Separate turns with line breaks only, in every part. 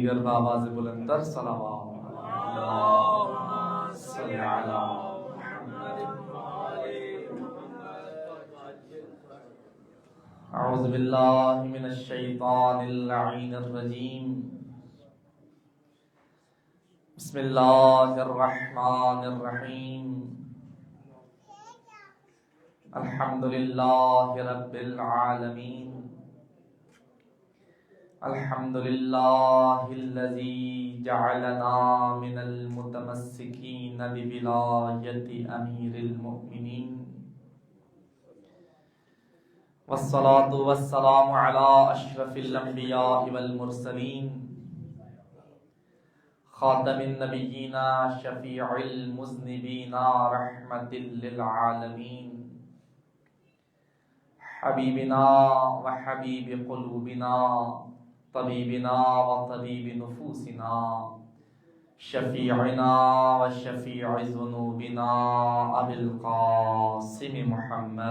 دیگر آواز بلندر صلوات اللہم صلی علی اعوذ باللہ من الشیطان اللعین الرجیم بسم اللہ الرحمن الرحیم الحمدللہ رب العالمین الحمدللہ الذی جعلنا من المتمسکین بولایت امیر المؤمنین والصلاة والسلام علی اشرف الانبیاء والمرسلین خاتم النبیین شفیع المذنبین رحمت للعالمین حبیبنا و حبیب قلوبنا طبیبنا و طبیب نفوسنا شفیعنا و شفیع ذنوبنا ابی القاسم محمد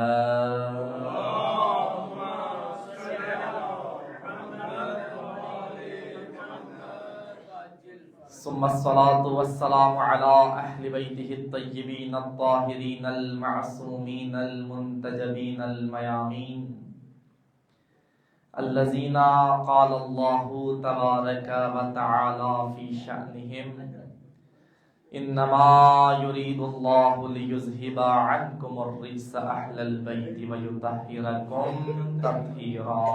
ثم الصلاة والسلام على أهل بيته الطيبين الطاهرين المعصومين المنتجبين الميامين الذين قال الله تبارك وتعالى في شأنهم إنما يريد الله ليذهب عنكم الرجس أهل البيت ويطهركم تطهيرا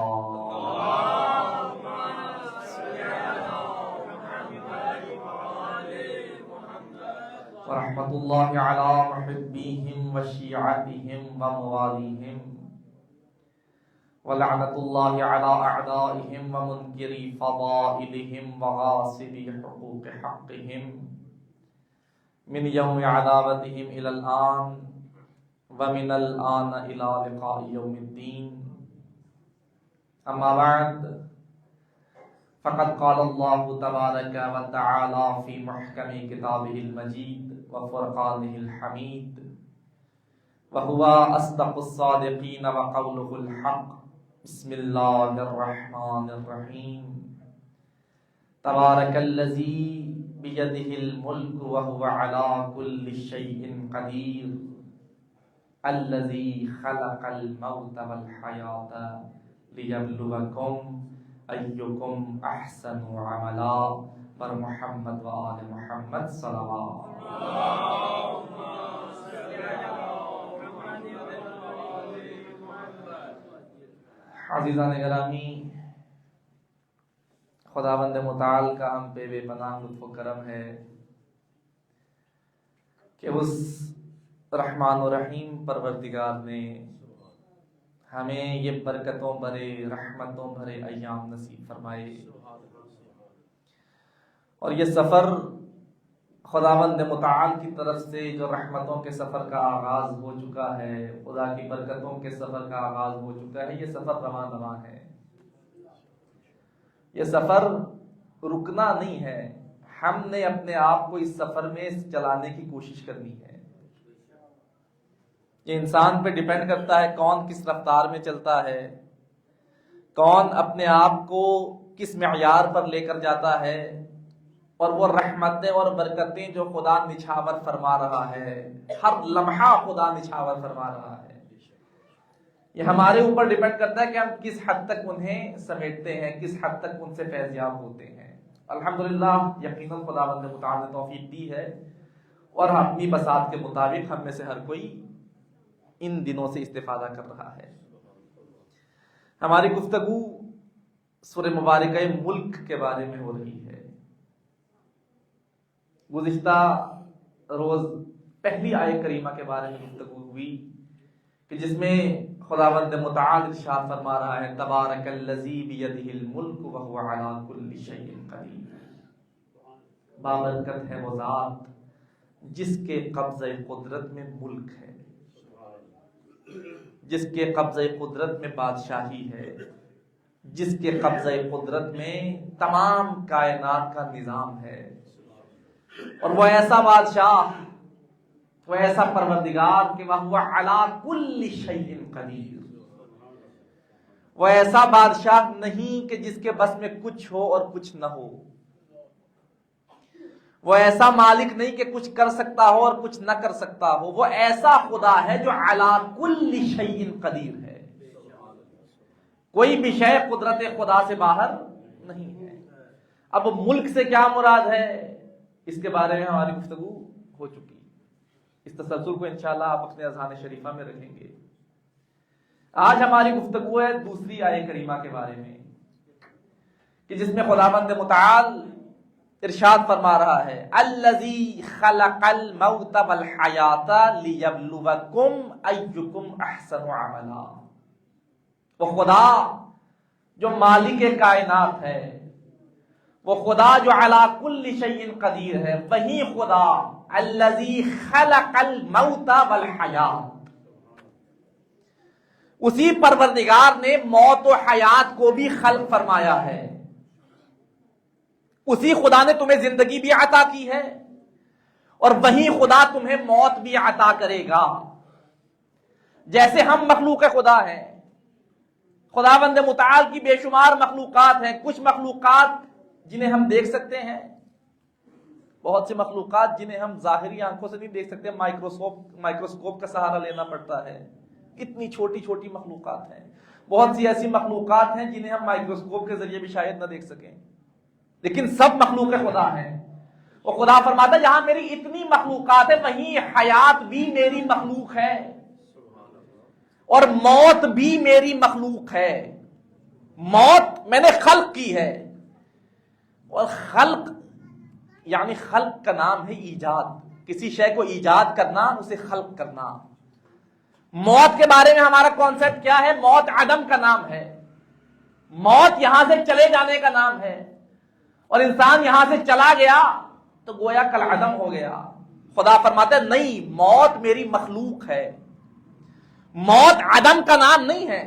ورحمت اللہ علی محبیہم وشیعتہم وموالیہم ولعنت اللہ علی اعدائہم ومنکری فضائلہم وغاصبی حقوق حقہم من یوم عداوتہم الی الآن ومن الآن الی لقاء یوم الدین اما بعد فقد قال اللہ تبارک وتعالی فی محکم کتابہ المجید وفرقانہ الحمید وهو اصدق الصادقین وقولہ الحق بسم اللہ الرحمن الرحیم تبارک الذی بیدہ الملک وهو علی کل شیء قدیر الذی خلق الموت والحیاة لیبلوکم ایکم احسن عملا پر محمد و آل محمد صلوات عزیزان گرامی، خداوند متعال کا ہم پہ بے پناہ لطف و کرم ہے کہ اس رحمان و رحیم پروردگار نے ہمیں یہ برکتوں بھرے رحمتوں بھرے ایام نصیب فرمائے، اور یہ سفر خداوند متعال کی طرف سے جو رحمتوں کے سفر کا آغاز ہو چکا ہے، خدا کی برکتوں کے سفر کا آغاز ہو چکا ہے، یہ سفر رواں رواں ہے، یہ سفر رکنا نہیں ہے، ہم نے اپنے آپ کو اس سفر میں چلانے کی کوشش کرنی ہے۔ یہ انسان پہ ڈیپینڈ کرتا ہے کون کس رفتار میں چلتا ہے، کون اپنے آپ کو کس معیار پر لے کر جاتا ہے، اور وہ رحمتیں اور برکتیں جو خدا نچھاور فرما رہا ہے، ہر لمحہ خدا نچھاور فرما رہا ہے، یہ ہمارے اوپر ڈیپینڈ کرتا ہے کہ ہم کس حد تک انہیں سمیٹتے ہیں، کس حد تک ان سے فیض یاب ہوتے ہیں۔ الحمدللہ یقیناً خداوند متعال نے توفیق دی ہے، اور اپنی بساط کے مطابق ہم میں سے ہر کوئی ان دنوں سے استفادہ کر رہا ہے۔ ہماری گفتگو سورہ مبارکہ ملک کے بارے میں ہو رہی ہے۔ گزشتہ روز پہلی آیت کریمہ کے بارے میں گفتگو ہوئی کہ جس میں خداوند متعال ارشاد فرما رہا ہے تبارک الذی بیدہ الملک وہو علی کل شیء قدیر، بابرکت ہے وہ ذات جس کے قبضہ قدرت میں ملک ہے، جس کے قبضہ قدرت میں بادشاہی ہے، جس کے قبضہ قدرت میں تمام کائنات کا نظام ہے، اور وہ ایسا بادشاہ، وہ ایسا پروردگار کہ وَهُوَ عَلَى كُلِّ شَيْءٍ قَدِيرٌ، وہ ایسا بادشاہ نہیں کہ جس کے بس میں کچھ ہو اور کچھ نہ ہو، وہ ایسا مالک نہیں کہ کچھ کر سکتا ہو اور کچھ نہ کر سکتا ہو، وہ ایسا خدا ہے جو علی کل شیء قدیر ہے، کوئی بھی شے قدرت خدا سے باہر نہیں ہے۔ اب ملک سے کیا مراد ہے، اس کے بارے میں ہماری گفتگو ہو چکی، اس تسلسل کو انشاءاللہ آپ اپنے اذہان شریفہ میں رکھیں گے۔ آج ہماری گفتگو ہے دوسری آیت کریمہ کے بارے میں، کہ جس میں خداوند متعال ارشاد فرما رہا ہے الذی خلق الموت والحیات لیبلوکم ایکم احسن عملا۔ وہ خدا جو مالک کائنات ہے، وہ خدا جو علی کل شیء قدیر ہے، وہی خدا الذی خلق الموت والحیات، اسی پروردگار نے موت و حیات کو بھی خلق فرمایا ہے۔ اسی خدا نے تمہیں زندگی بھی عطا کی ہے اور وہی خدا تمہیں موت بھی عطا کرے گا۔ جیسے ہم مخلوق خدا ہیں، خداوند متعال کی بے شمار مخلوقات ہیں، کچھ مخلوقات جنہیں ہم دیکھ سکتے ہیں، بہت سی مخلوقات جنہیں ہم ظاہری آنکھوں سے نہیں دیکھ سکتے، مائکروسکوپ کا سہارا لینا پڑتا ہے، اتنی چھوٹی چھوٹی مخلوقات ہیں۔ بہت سی ایسی مخلوقات ہیں جنہیں ہم مائکروسکوپ کے ذریعے بھی شاید نہ دیکھ سکیں، لیکن سب مخلوق خدا ہیں۔ وہ خدا فرماتا ہے جہاں میری اتنی مخلوقات ہے وہیں حیات بھی میری مخلوق ہے اور موت بھی میری مخلوق ہے۔ موت میں نے خلق کی ہے، اور خلق یعنی خلق کا نام ہے ایجاد، کسی شے کو ایجاد کرنا، اسے خلق کرنا۔ موت کے بارے میں ہمارا کانسیپٹ کیا ہے؟ موت عدم کا نام ہے، موت یہاں سے چلے جانے کا نام ہے، اور انسان یہاں سے چلا گیا تو گویا کل عدم ہو گیا۔ خدا فرماتا ہے نہیں، موت میری مخلوق ہے، موت عدم کا نام نہیں ہے،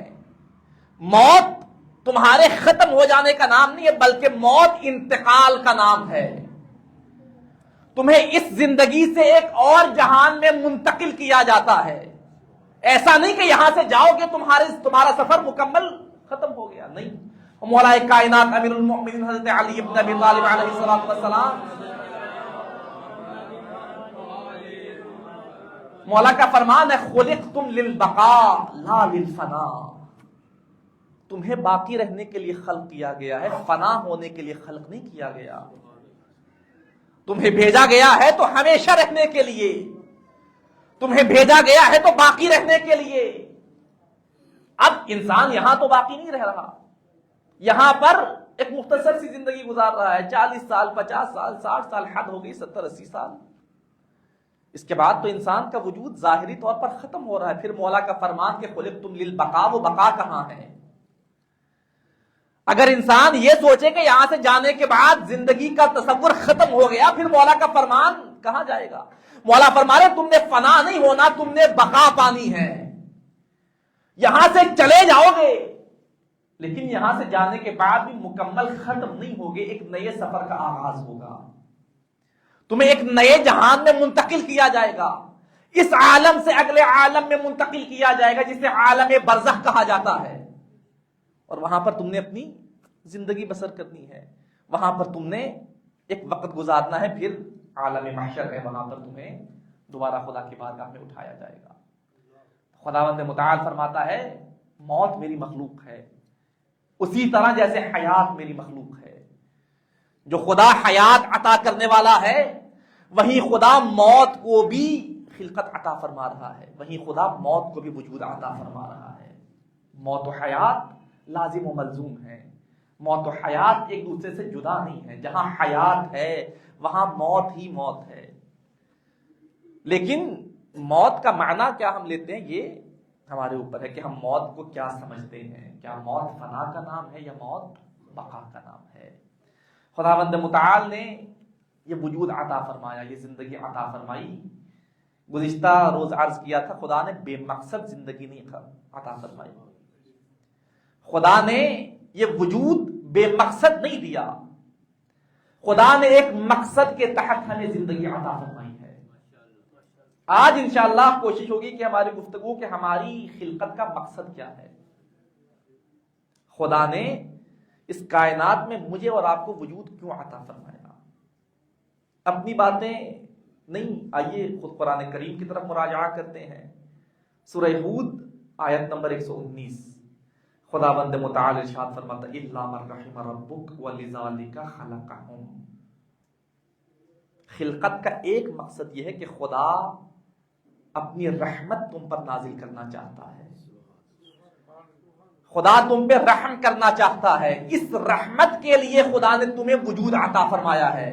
موت تمہارے ختم ہو جانے کا نام نہیں ہے، بلکہ موت انتقال کا نام ہے۔ تمہیں اس زندگی سے ایک اور جہان میں منتقل کیا جاتا ہے، ایسا نہیں کہ یہاں سے جاؤ گے تمہارا سفر مکمل ختم ہو گیا، نہیں۔ مولا کائنات امیر المؤمنین حضرت علی بن ابی طالب علیہ السلام، مولا کا فرمان ہے خلقتم للبقاء لا للفنا، تمہیں باقی رہنے کے لیے خلق کیا گیا ہے، فنا ہونے کے لیے خلق نہیں کیا گیا۔ تمہیں بھیجا گیا ہے تو ہمیشہ رہنے کے لیے، تمہیں بھیجا گیا ہے تو باقی رہنے کے لیے۔ اب انسان یہاں تو باقی نہیں رہ رہا، یہاں پر ایک مختصر سی زندگی گزار رہا ہے، 40 سال 50 سال 60 سال، حد ہو گئی 70 80 سال۔ اس کے بعد تو انسان کا وجود ظاہری طور پر ختم ہو رہا ہے۔ پھر مولا کا فرمان کہ خلقتم للبقاء، وہ بقا کہاں ہے؟ اگر انسان یہ سوچے کہ یہاں سے جانے کے بعد زندگی کا تصور ختم ہو گیا، پھر مولا کا فرمان کہاں جائے گا؟ مولا فرما رہے تم نے فنا نہیں ہونا، تم نے بقا پانی ہے۔ یہاں سے چلے جاؤ گے لیکن یہاں سے جانے کے بعد بھی مکمل ختم نہیں ہوگے، ایک نئے سفر کا آغاز ہوگا، تمہیں ایک نئے جہان میں منتقل کیا جائے گا، اس عالم سے اگلے عالم میں منتقل کیا جائے گا جسے عالم برزخ کہا جاتا ہے، اور وہاں پر تم نے اپنی زندگی بسر کرنی ہے، وہاں پر تم نے ایک وقت گزارنا ہے، پھر عالم محشر ہے، وہاں پر تمہیں دوبارہ خدا کی بارگاہ میں اٹھایا جائے گا۔ خداوند متعال فرماتا ہے موت میری مخلوق ہے، اسی طرح جیسے حیات میری مخلوق ہے۔ جو خدا حیات عطا کرنے والا ہے وہی خدا موت کو بھی خلقت عطا فرما رہا ہے، وہی خدا موت کو بھی وجود عطا فرما رہا ہے۔ موت و حیات لازم و ملزوم ہے، موت و حیات ایک دوسرے سے جدا نہیں ہے، جہاں حیات ہے وہاں موت ہی موت ہے۔ لیکن موت کا معنی کیا ہم لیتے ہیں یہ ہمارے اوپر ہے کہ ہم موت کو کیا سمجھتے ہیں، کیا موت فنا کا نام ہے یا موت بقا کا نام ہے۔ خداوند متعال نے یہ وجود عطا فرمایا، یہ زندگی عطا فرمائی۔ گزشتہ روز عرض کیا تھا خدا نے بے مقصد زندگی نہیں عطا فرمائی، خدا نے یہ وجود بے مقصد نہیں دیا، خدا نے ایک مقصد کے تحت ہمیں زندگی عطا فرمائی ہے۔ آج انشاءاللہ کوشش ہوگی کہ ہماری گفتگو کہ ہماری خلقت کا مقصد کیا ہے۔ خدا نے اس کائنات میں مجھے اور آپ کو وجود کیوں عطا فرمایا؟ اپنی باتیں نہیں. آئیے خود قرآن کریم کی طرف مراجعہ کرتے ہیں. سورہ ہود آیت نمبر 119 خداوند متعال ارشاد فرماتا ہے الا من رحم ربک ولذالک خلقہم. خلقت کا ایک مقصد یہ ہے کہ خدا اپنی رحمت تم پر نازل کرنا چاہتا ہے. خدا تم پہ رحم کرنا چاہتا ہے. اس رحمت کے لیے خدا نے تمہیں وجود عطا فرمایا ہے.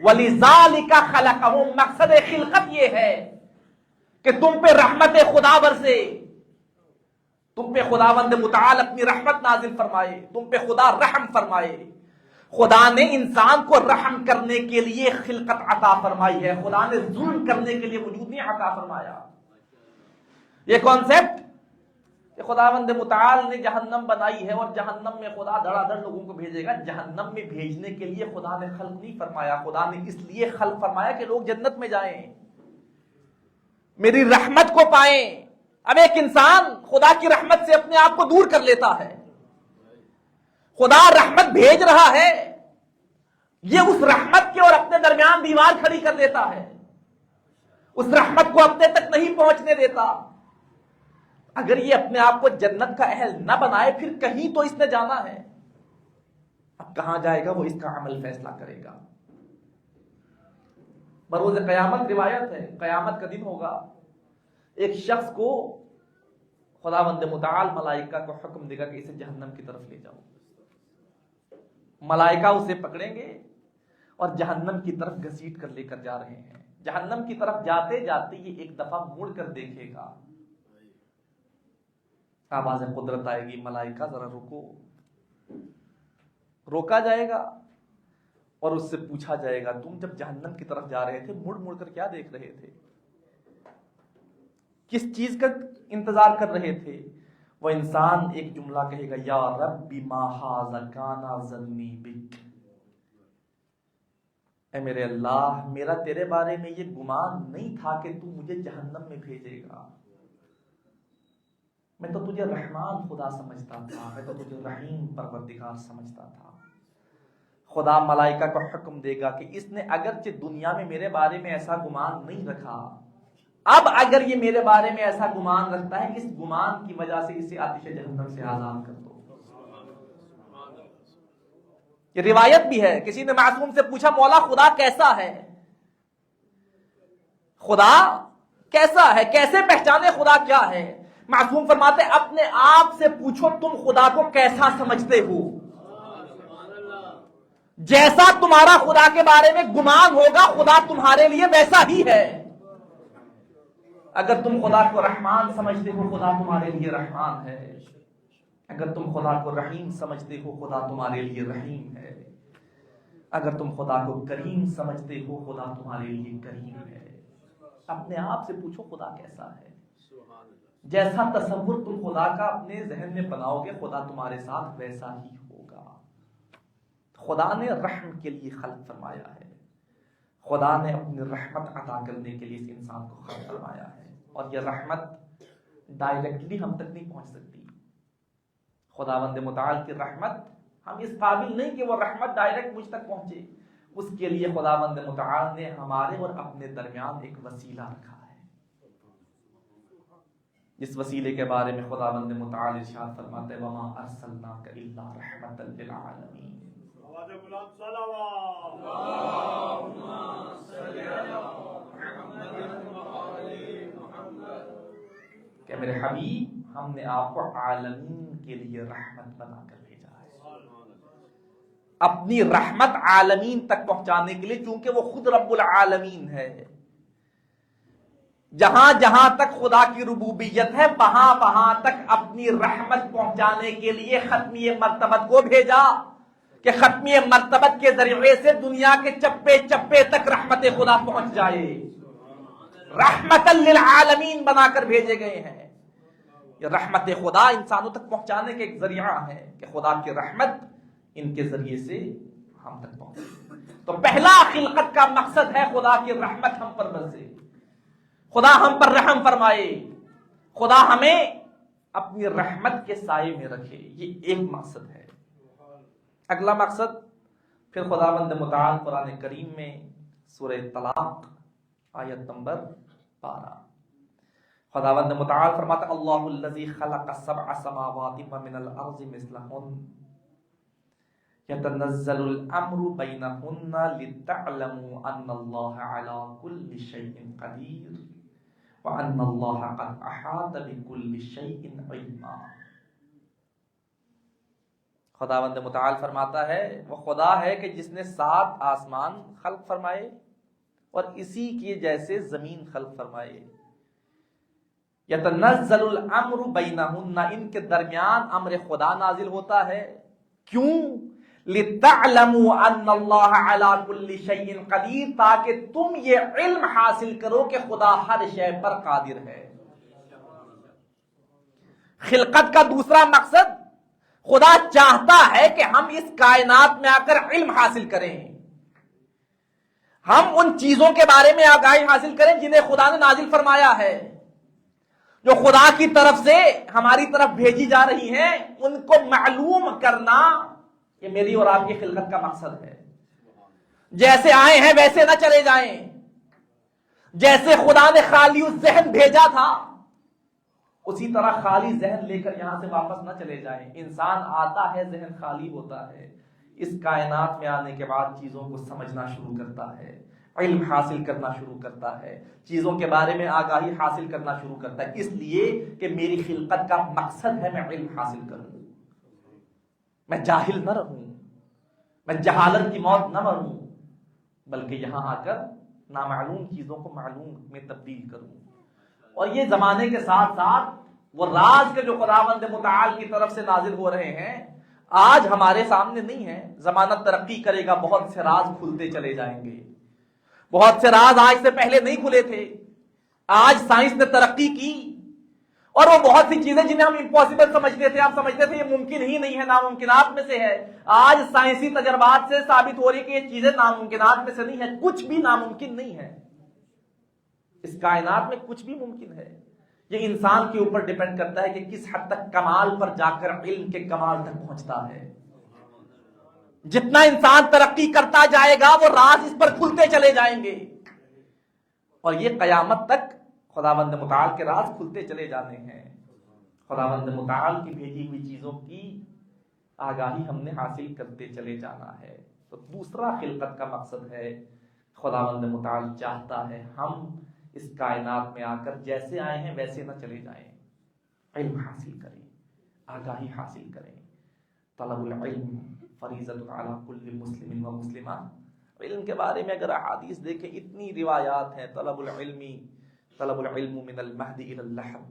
وَلِذَالِكَ خَلَقَهُمْ. مقصد خلقت یہ ہے کہ تم پہ رحمت خدا برسے, تم پہ خداوند متعال اپنی رحمت نازل فرمائے, تم پہ خدا رحم فرمائے. خدا نے انسان کو رحم کرنے کے لیے خلقت عطا فرمائی ہے. خدا نے ظلم کرنے کے لیے وجود نہیں عطا فرمایا. یہ کانسیپٹ کہ خداوند متعال نے جہنم بنائی ہے اور جہنم میں خدا دھڑا دھڑ لوگوں کو بھیجے گا, جہنم میں بھیجنے کے لیے خدا نے خلق نہیں فرمایا. خدا نے اس لیے خلق فرمایا کہ لوگ جنت میں جائیں, میری رحمت کو پائیں. اب ایک انسان خدا کی رحمت سے اپنے آپ کو دور کر لیتا ہے. خدا رحمت بھیج رہا ہے, یہ اس رحمت کے اور اپنے درمیان دیوار کھڑی کر دیتا ہے, اس رحمت کو اپنے تک نہیں پہنچنے دیتا. اگر یہ اپنے آپ کو جنت کا اہل نہ بنائے پھر کہیں تو اس نے جانا ہے. اب کہاں جائے گا وہ اس کا عمل فیصلہ کرے گا. بروز قیامت روایت ہے, قیامت کا دن ہوگا, ایک شخص کو خداوند متعال ملائکہ کو حکم دے گا کہ اسے جہنم کی طرف لے جاؤ. ملائکہ اسے پکڑیں گے اور جہنم کی طرف گھسیٹ کر لے کر جا رہے ہیں. جہنم کی طرف جاتے جاتے یہ ایک دفعہ مڑ کر دیکھے گا, آواز قدرت آئے گی, ملائکہ ذرا رکو. روکا جائے گا اور اس سے پوچھا جائے گا تم جب جہنم کی طرف جا رہے تھے مڑ مڑ کر کیا دیکھ رہے تھے, کس چیز کا انتظار کر رہے تھے؟ وہ انسان ایک جملہ کہے گا یا رب ما ھذا کان ظنی بک. اے میرے اللہ, میرا تیرے بارے میں یہ گمان نہیں تھا کہ تو مجھے جہنم میں بھیجے گا. میں تو تجھے رحمان خدا سمجھتا تھا, میں تو تجھے رحیم پروردگار سمجھتا تھا. خدا ملائکہ کو حکم دے گا کہ اس نے اگرچہ دنیا میں میرے بارے میں ایسا گمان نہیں رکھا, اب اگر یہ میرے بارے میں ایسا گمان رکھتا ہے اس گمان کی وجہ سے اسے آتش جہنم سے آزاد کر دو. یہ روایت بھی ہے, کسی نے معصوم سے پوچھا مولا خدا کیسا ہے, خدا کیسا ہے, کیسے پہچانے خدا کیا ہے؟ معصوم فرماتے اپنے آپ سے پوچھو تم خدا کو کیسا سمجھتے ہو. جیسا تمہارا خدا کے بارے میں گمان ہوگا خدا تمہارے لیے ویسا ہی ہے. اگر تم خدا کو رحمان سمجھتے ہو خدا تمہارے لیے رحمان ہے. اگر تم خدا کو رحیم سمجھتے ہو خدا تمہارے لیے رحیم ہے. اگر تم خدا کو کریم سمجھتے ہو خدا تمہارے لیے کریم ہے. اپنے آپ سے پوچھو خدا کیسا ہے. جیسا تصور تم خدا کا اپنے ذہن میں بناؤ گے خدا تمہارے ساتھ ویسا ہی ہوگا. خدا نے رحم کے لیے خلق فرمایا ہے, خدا نے اپنی رحمت عطا کرنے کے لیے اس انسان کو خلق فرمایا ہے. اور یہ رحمت ڈائریکٹلی ہم تک نہیں پہنچ سکتی. خداوند متعال کی رحمت ہم اس قابل نہیں کہ وہ رحمت ڈائریکٹ مجھ تک پہنچے. اس کے لیے خداوند متعال نے ہمارے اور اپنے درمیان ایک وسیلہ رکھا ہے. جس وسیلے کے بارے میں خداوند متعال ارشاد فرماتے ہیں وما ارسلناک الا رحمتا للعالمین. کہ میرے حبیب ہم نے آپ کو عالمین کے لیے رحمت بنا کر بھیجا ہے. اپنی رحمت عالمین تک پہنچانے کے لیے, چونکہ وہ خود رب العالمین ہے. جہاں جہاں تک خدا کی ربوبیت ہے وہاں وہاں تک اپنی رحمت پہنچانے کے لیے ختمی مرتبت کو بھیجا کہ ختمی مرتبت کے ذریعے سے دنیا کے چپے چپے تک رحمت خدا پہنچ جائے. رحمت للعالمین بنا کر بھیجے گئے ہیں. یہ رحمت خدا انسانوں تک پہنچانے کے ایک ذریعہ ہے کہ خدا کی رحمت ان کے ذریعے سے ہم تک پہنچے. تو پہلا خلقت کا مقصد ہے خدا کی رحمت ہم پر برسے, خدا ہم پر رحم فرمائے, خدا ہمیں اپنی رحمت کے سائے میں رکھے. یہ ایک مقصد ہے. اگلا مقصد پھر خداوند متعال قرآن کریم میں سورہ طلاق آیت نمبر 12. خداوند متعال فرماتا اللہ الذی خلق سبع سماوات ومن الارض مثلہن یتنزل الامر بینہن لتعلموا ان اللہ علی کل شیء قدیر وان اللہ قد احاط بکل شیء علما. خداوند متعال فرماتا ہے وہ خدا ہے کہ جس نے 7 آسمان خلق فرمائے اور اسی کے جیسے زمین خلق فرمائے. یتنزل الامر بینہن، ان کے درمیان امر خدا نازل ہوتا ہے. کیوں؟ لتعلموا ان اللہ علی کل شیء قدیر، تاکہ تم یہ علم حاصل کرو کہ خدا ہر شے پر قادر ہے. خلقت کا دوسرا مقصد، خدا چاہتا ہے کہ ہم اس کائنات میں آ کر علم حاصل کریں، ہم ان چیزوں کے بارے میں آگاہی حاصل کریں جنہیں خدا نے نازل فرمایا ہے، جو خدا کی طرف سے ہماری طرف بھیجی جا رہی ہیں، ان کو معلوم کرنا یہ میری اور آپ کی خلقت کا مقصد ہے. جیسے آئے ہیں ویسے نہ چلے جائیں. جیسے خدا نے خالی ذہن بھیجا تھا اسی طرح خالی ذہن لے کر یہاں سے واپس نہ چلے جائیں. انسان آتا ہے ذہن خالی ہوتا ہے، اس کائنات میں آنے کے بعد چیزوں کو سمجھنا شروع کرتا ہے، علم حاصل کرنا شروع کرتا ہے، چیزوں کے بارے میں آگاہی حاصل کرنا شروع کرتا ہے، اس لیے کہ میری خلقت کا مقصد ہے میں علم حاصل کروں، میں جاہل نہ رہوں، میں جہالت کی موت نہ مروں، بلکہ یہاں آ کر نامعلوم چیزوں کو معلوم میں تبدیل کروں. اور یہ زمانے کے ساتھ ساتھ وہ راز کے جو خداوند متعال کی طرف سے نازل ہو رہے ہیں آج ہمارے سامنے نہیں ہے. زمانہ ترقی کرے گا، بہت سے راز کھلتے چلے جائیں گے. بہت سے راز آج سے پہلے نہیں کھلے تھے، آج سائنس نے ترقی کی اور وہ بہت سی چیزیں جنہیں ہم امپاسبل سمجھتے تھے، ہم سمجھتے تھے یہ ممکن ہی نہیں ہے، ناممکنات میں سے ہے، آج سائنسی تجربات سے ثابت ہو رہی ہے کہ یہ چیزیں ناممکنات میں سے نہیں ہے. کچھ بھی ناممکن نہیں ہے، اس کائنات میں کچھ بھی ممکن ہے. یہ انسان کے اوپر ڈیپینڈ کرتا ہے کہ کس حد تک کمال پر جا کر علم کے کمال تک پہنچتا ہے. جتنا انسان ترقی کرتا جائے گا وہ راز اس پر کھلتے چلے جائیں گے، اور یہ قیامت تک خداوند متعال کے راز کھلتے چلے جانے ہیں. خداوند متعال کی بھیجی ہوئی چیزوں کی آگاہی ہم نے حاصل کرتے چلے جانا ہے. تو دوسرا خلقت کا مقصد ہے، خداوند متعال چاہتا ہے ہم اس کائنات میں آ کر جیسے آئے ہیں ویسے نہ چلے جائیں، علم حاصل کریں، آگاہی حاصل کریں. طلب العلم فریضۃ علی کل مسلم و مسلمہ. علم کے بارے میں اگر احادیث دیکھیں اتنی روایات ہیں، طلب العلم من المہد الی اللحد،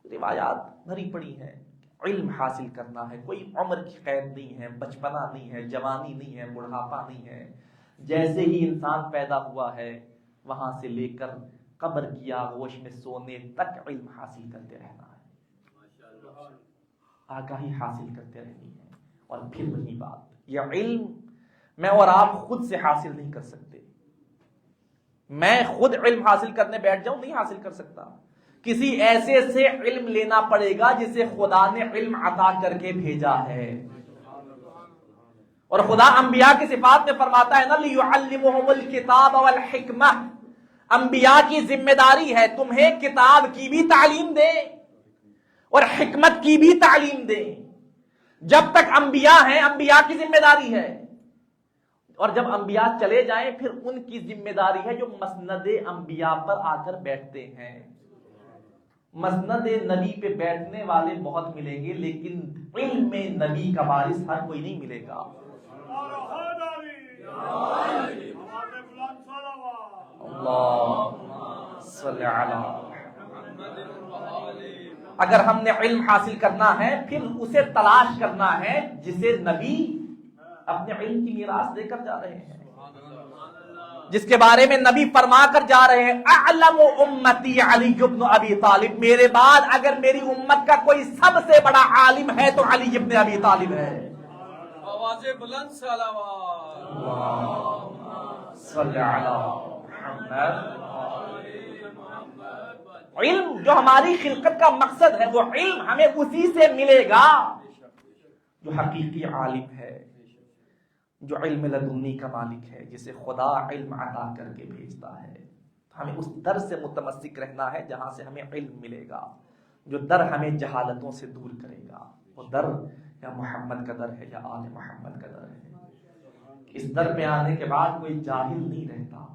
روایات بھری پڑی ہیں. علم حاصل کرنا ہے، کوئی عمر کی قید نہیں ہے، بچپنا نہیں ہے، جوانی نہیں ہے، بڑھاپا نہیں ہے. جیسے ہی انسان پیدا ہوا ہے وہاں سے لے کر قبر کی آغوش میں سونے تک علم حاصل کرتے رہنا ہے، آگاہی حاصل کرتے رہنی ہے. اور پھر وہی بات، یہ علم میں اور آپ خود سے حاصل نہیں کر سکتے. میں خود علم حاصل کرنے بیٹھ جاؤں نہیں حاصل کر سکتا، کسی ایسے سے علم لینا پڑے گا جسے خدا نے علم عطا کر کے بھیجا ہے. اور خدا انبیاء کی صفات میں فرماتا ہے نا لِيُعَلِّمُهُمُ الْكِتَابَ وَالْحِكْمَةَ، انبیاء کی ذمہ داری ہے تمہیں کتاب کی بھی تعلیم دے اور حکمت کی بھی تعلیم دے. جب تک انبیاء ہیں انبیاء کی ذمہ داری ہے، اور جب انبیاء چلے جائیں پھر ان کی ذمہ داری ہے جو مسند انبیاء پر آ کر بیٹھتے ہیں. مسند نبی پہ بیٹھنے والے بہت ملیں گے لیکن علم نبی کا وارث ہر کوئی نہیں ملے گا. اگر ہم نے علم حاصل کرنا ہے پھر اسے تلاش کرنا ہے جسے نبی اپنے علم کی میراث دے کر جا رہے ہیں، جس کے بارے میں نبی فرما کر جا رہے ہیں اعلم امتی علی بن ابی طالب، میرے بعد اگر میری امت کا کوئی سب سے بڑا عالم ہے تو علی بن ابی طالب ہے.
آواز بلند صلوات
صلی علی محمد. علم جو ہماری خلقت کا مقصد ہے وہ علم ہمیں اسی سے ملے گا جو حقیقی عالم ہے. جو علم لدنی کا مالک ہے، جسے خدا علم عطا کر کے بھیجتا ہے. ہمیں اس در سے متمسک رہنا ہے جہاں سے ہمیں علم ملے گا، جو در ہمیں جہالتوں سے دور کرے گا. وہ در یا محمد کا در ہے یا آل محمد کا در ہے. اس در پہ آنے کے بعد کوئی جاہل نہیں رہتا.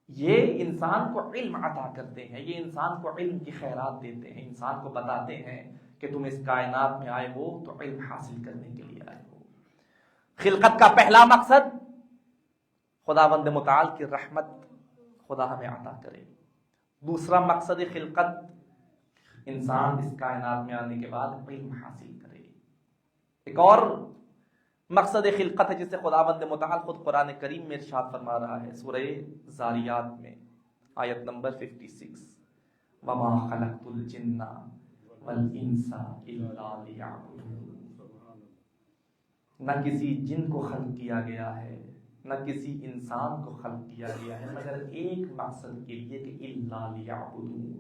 یہ انسان کو علم عطا کرتے ہیں، یہ انسان کو علم کی خیرات دیتے ہیں، انسان کو بتاتے ہیں کہ تم اس کائنات میں آئے ہو تو علم حاصل کرنے کے لیے آئے ہو. خلقت کا پہلا مقصد خداوند متعال کی رحمت خدا ہمیں عطا کرے. دوسرا مقصد خلقت انسان اس کائنات میں آنے کے بعد علم حاصل کرے. ایک اور مقصد خلقت ہے جسے خداوند متعال خود قرآن کریم میں ارشاد فرما رہا ہے سورہ زاریات میں آیت نمبر 56، وَمَا خَلَقْتُ الْجِنَّ وَالْإِنسَ إِلَّا لِيَعْبُدُونِ. نہ کسی جن کو خلق کیا گیا ہے، نہ کسی انسان کو خلق کیا گیا ہے مگر ایک مقصد کے لیے کہ إِلَّا لِيَعْبُدُونِ.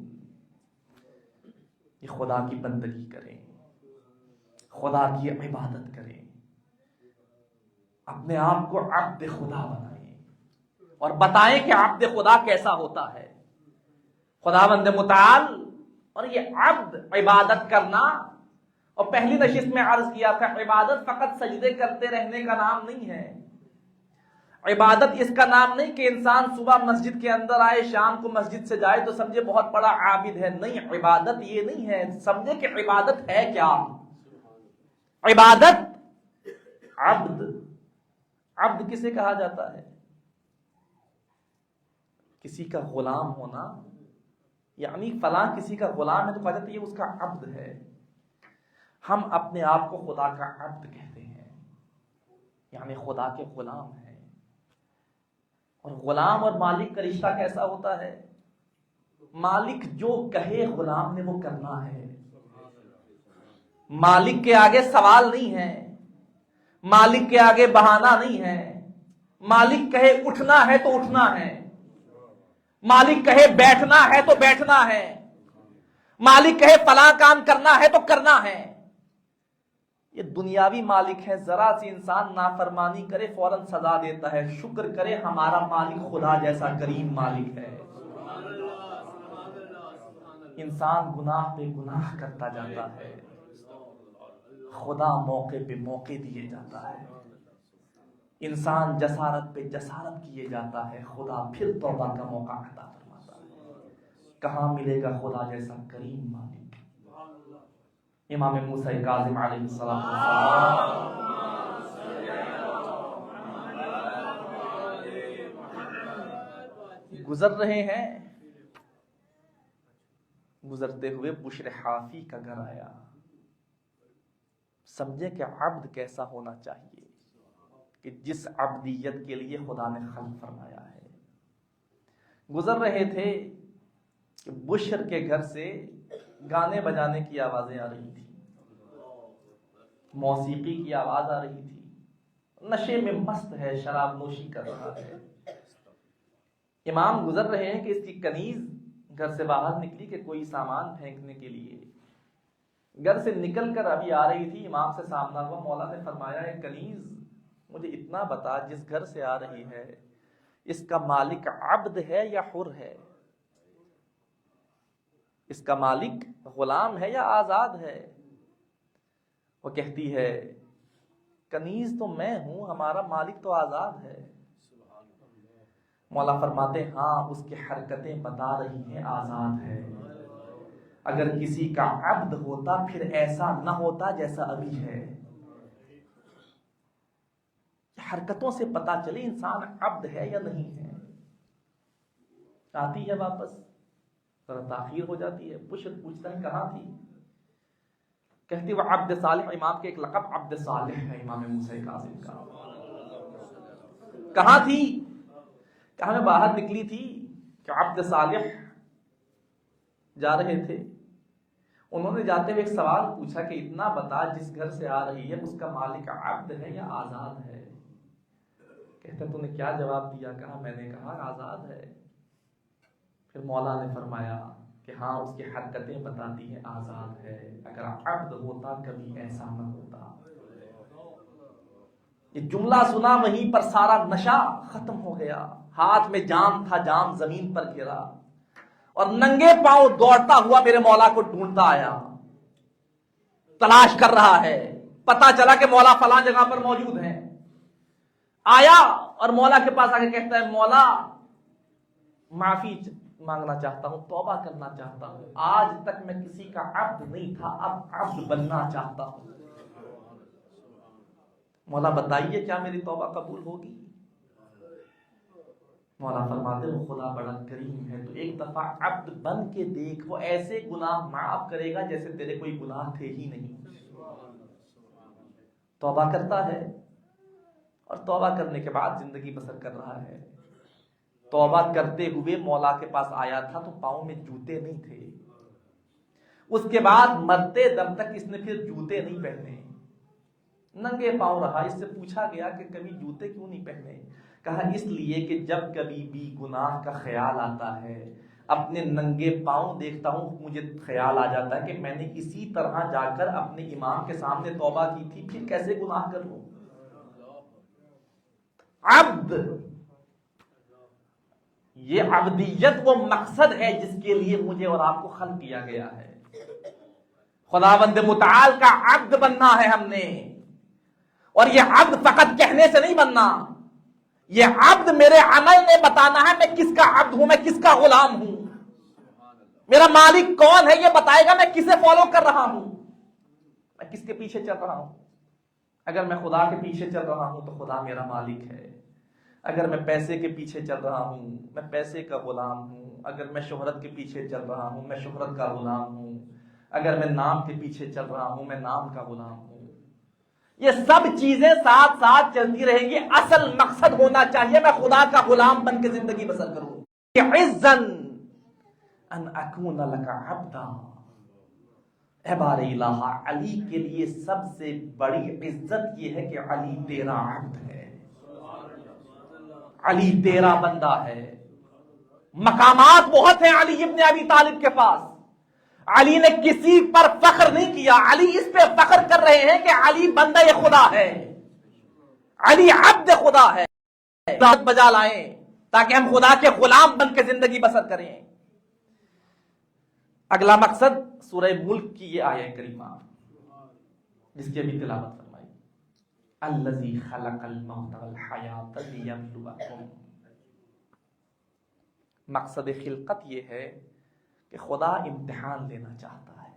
یہ خدا کی بندگی کریں، خدا کی عبادت کریں، اپنے آپ کو عبد خدا بنائیں اور بتائیں کہ عبد خدا کیسا ہوتا ہے. خداوند متعال اور یہ عبد عبادت کرنا، اور پہلی نشست میں عرض کیا تھا عبادت فقط سجدے کرتے رہنے کا نام نہیں ہے. عبادت اس کا نام نہیں کہ انسان صبح مسجد کے اندر آئے شام کو مسجد سے جائے تو سمجھے بہت بڑا عابد ہے. نہیں، عبادت یہ نہیں ہے. سمجھے کہ عبادت ہے کیا. عبادت عبد کسے کہا جاتا ہے؟ کسی کا غلام ہونا، یعنی فلاں کسی کا غلام ہے تو کہا جاتا ہے یہ اس کا عبد ہے. ہم اپنے آپ کو خدا کا عبد کہتے ہیں، یعنی خدا کے غلام ہیں. اور غلام اور مالک کا رشتہ کیسا ہوتا ہے؟ مالک جو کہے غلام نے وہ کرنا ہے. مالک کے آگے سوال نہیں ہے، مالک کے آگے بہانہ نہیں ہے. مالک کہے اٹھنا ہے تو اٹھنا ہے، مالک کہے بیٹھنا ہے تو بیٹھنا ہے، مالک کہے فلاں کام کرنا ہے تو کرنا ہے. یہ دنیاوی مالک ہے، ذرا سی انسان نافرمانی کرے فوراً سزا دیتا ہے. شکر کرے ہمارا مالک خدا جیسا کریم مالک ہے. انسان گناہ پہ گناہ کرتا جاتا ہے، خدا موقع پہ موقع دیے جاتا ہے. انسان جسارت پہ جسارت کیے جاتا ہے، خدا پھر توبہ کا موقع عطا فرماتا ہے. کہاں ملے گا خدا جیسا کریم مالک. امام موسیٰ کاظم علیہ السلام گزر رہے ہیں، گزرتے ہوئے بشر حافی کا گھر آیا. سمجھے کہ عبد کیسا ہونا چاہیے، کہ جس عبدیت کے لیے خدا نے خلق فرمایا ہے. گزر رہے تھے کہ بشر کے گھر سے گانے بجانے کی آوازیں آ رہی تھی، موسیقی کی آواز آ رہی تھی. نشے میں مست ہے، شراب نوشی کر رہا ہے. امام گزر رہے ہیں کہ اس کی کنیز گھر سے باہر نکلی کہ کوئی سامان پھینکنے کے لیے. گھر سے نکل کر ابھی آ رہی تھی، امام سے سامنا ہوا. مولا نے فرمایا ہے کنیز مجھے اتنا بتا، جس گھر سے آ رہی ہے اس کا مالک عبد ہے یا حر ہے؟ اس کا مالک غلام ہے یا آزاد ہے؟ وہ کہتی ہے کنیز تو میں ہوں، ہمارا مالک تو آزاد ہے. مولا فرماتے ہاں اس کی حرکتیں بتا رہی ہیں آزاد ہے. اگر کسی کا عبد ہوتا پھر ایسا نہ ہوتا جیسا ابھی ہے. حرکتوں سے پتا چلے انسان عبد ہے یا نہیں ہے. آتی ہے واپس، ذرا تاخیر ہو جاتی ہے. بشر پوچھتا ہے کہاں تھی؟ کہتی وہ عبد صالح. امام کے ایک لقب عبد صالح ہے امام موسیٰ کاظم کا. کہاں تھی؟ کہاں میں باہر نکلی تھی کہ عبد صالح جا رہے تھے. انہوں نے جاتے ہوئے ایک سوال پوچھا کہ اتنا بتا جس گھر سے آ رہی ہے اس کا مالک عبد ہے یا آزاد ہے؟ کہتے تو نے کیا جواب دیا؟ کہا میں نے کہا آزاد ہے. پھر مولا نے فرمایا کہ ہاں اس کی حرکتیں بتاتی ہیں آزاد ہے. اگر عبد ہوتا کبھی ایسا نہ ہوتا. یہ جملہ سنا وہیں پر سارا نشہ ختم ہو گیا. ہاتھ میں جام تھا، جام زمین پر گرا اور ننگے پاؤں دوڑتا ہوا میرے مولا کو ڈھونڈتا آیا، تلاش کر رہا ہے. پتا چلا کہ مولا فلاں جگہ پر موجود ہیں. آیا اور مولا کے پاس آ کے کہتا ہے مولا معافی مانگنا چاہتا ہوں، توبہ کرنا چاہتا ہوں. آج تک میں کسی کا عبد نہیں تھا، اب عبد بننا چاہتا ہوں. مولا بتائیے کیا میری توبہ قبول ہوگی؟ مولا فرماتے وہ خدا بڑا کریم ہے، تو ایک دفعہ عبد بن کے دیکھ، وہ ایسے گناہ معاف کرے گا جیسے تیرے کوئی گناہ تھے ہی نہیں. توبہ کرتا ہے اور توبہ کرنے کے بعد زندگی بسر کر رہا ہے. توبہ کرتے ہوئے مولا کے پاس آیا تھا تو پاؤں میں جوتے نہیں تھے. اس کے بعد مرتے دم تک اس نے پھر جوتے نہیں پہنے، ننگے پاؤں رہا. اس سے پوچھا گیا کہ کبھی جوتے کیوں نہیں پہنے؟ کہا اس لیے کہ جب کبھی بھی گناہ کا خیال آتا ہے، اپنے ننگے پاؤں دیکھتا ہوں، مجھے خیال آ جاتا ہے کہ میں نے اسی طرح جا کر اپنے امام کے سامنے توبہ کی تھی، پھر کیسے گناہ کر لوں. عبد، یہ عبدیت وہ مقصد ہے جس کے لیے مجھے اور آپ کو خلق کیا گیا ہے. خداوند متعال کا عبد بننا ہے ہم نے. اور یہ عبد فقط کہنے سے نہیں بننا، یہ عبد میرے عمل نے بتانا ہے میں کس کا عبد ہوں، میں کس کا غلام ہوں. میرا مالک کون ہے یہ بتائے گا میں کسے فالو کر رہا ہوں، میں کس کے پیچھے چل رہا ہوں. اگر میں خدا کے پیچھے چل رہا ہوں تو خدا میرا مالک ہے. اگر میں پیسے کے پیچھے چل رہا ہوں میں پیسے کا غلام ہوں. اگر میں شہرت کے پیچھے چل رہا ہوں میں شہرت کا غلام ہوں. اگر میں نام کے پیچھے چل رہا ہوں میں نام کا غلام ہوں. یہ سب چیزیں ساتھ ساتھ چلتی رہیں گی. اصل مقصد ہونا چاہیے میں خدا کا غلام بن کے زندگی بسر کروں. عزن ان اکون لک عبدا، اے بار الہ، علی کے لیے سب سے بڑی عزت یہ ہے کہ علی تیرا عبد ہے، علی تیرا بندہ ہے. مقامات بہت ہیں علی ابن ابی طالب کے پاس. علی نے کسی پر فخر نہیں کیا، علی اس پہ فخر کر رہے ہیں کہ علی بندہ خدا ہے، علی عبد خدا ہے. بجا لائیں تاکہ ہم خدا کے غلام بن کے زندگی بسر کریں. اگلا مقصد سورہ ملک کی یہ آیہ کریمہ جس کی ابھی تلاوت فرمائی، الذی خلق الموت والحیات لیبلوکم. مقصد خلقت یہ ہے کہ خدا امتحان لینا چاہتا ہے،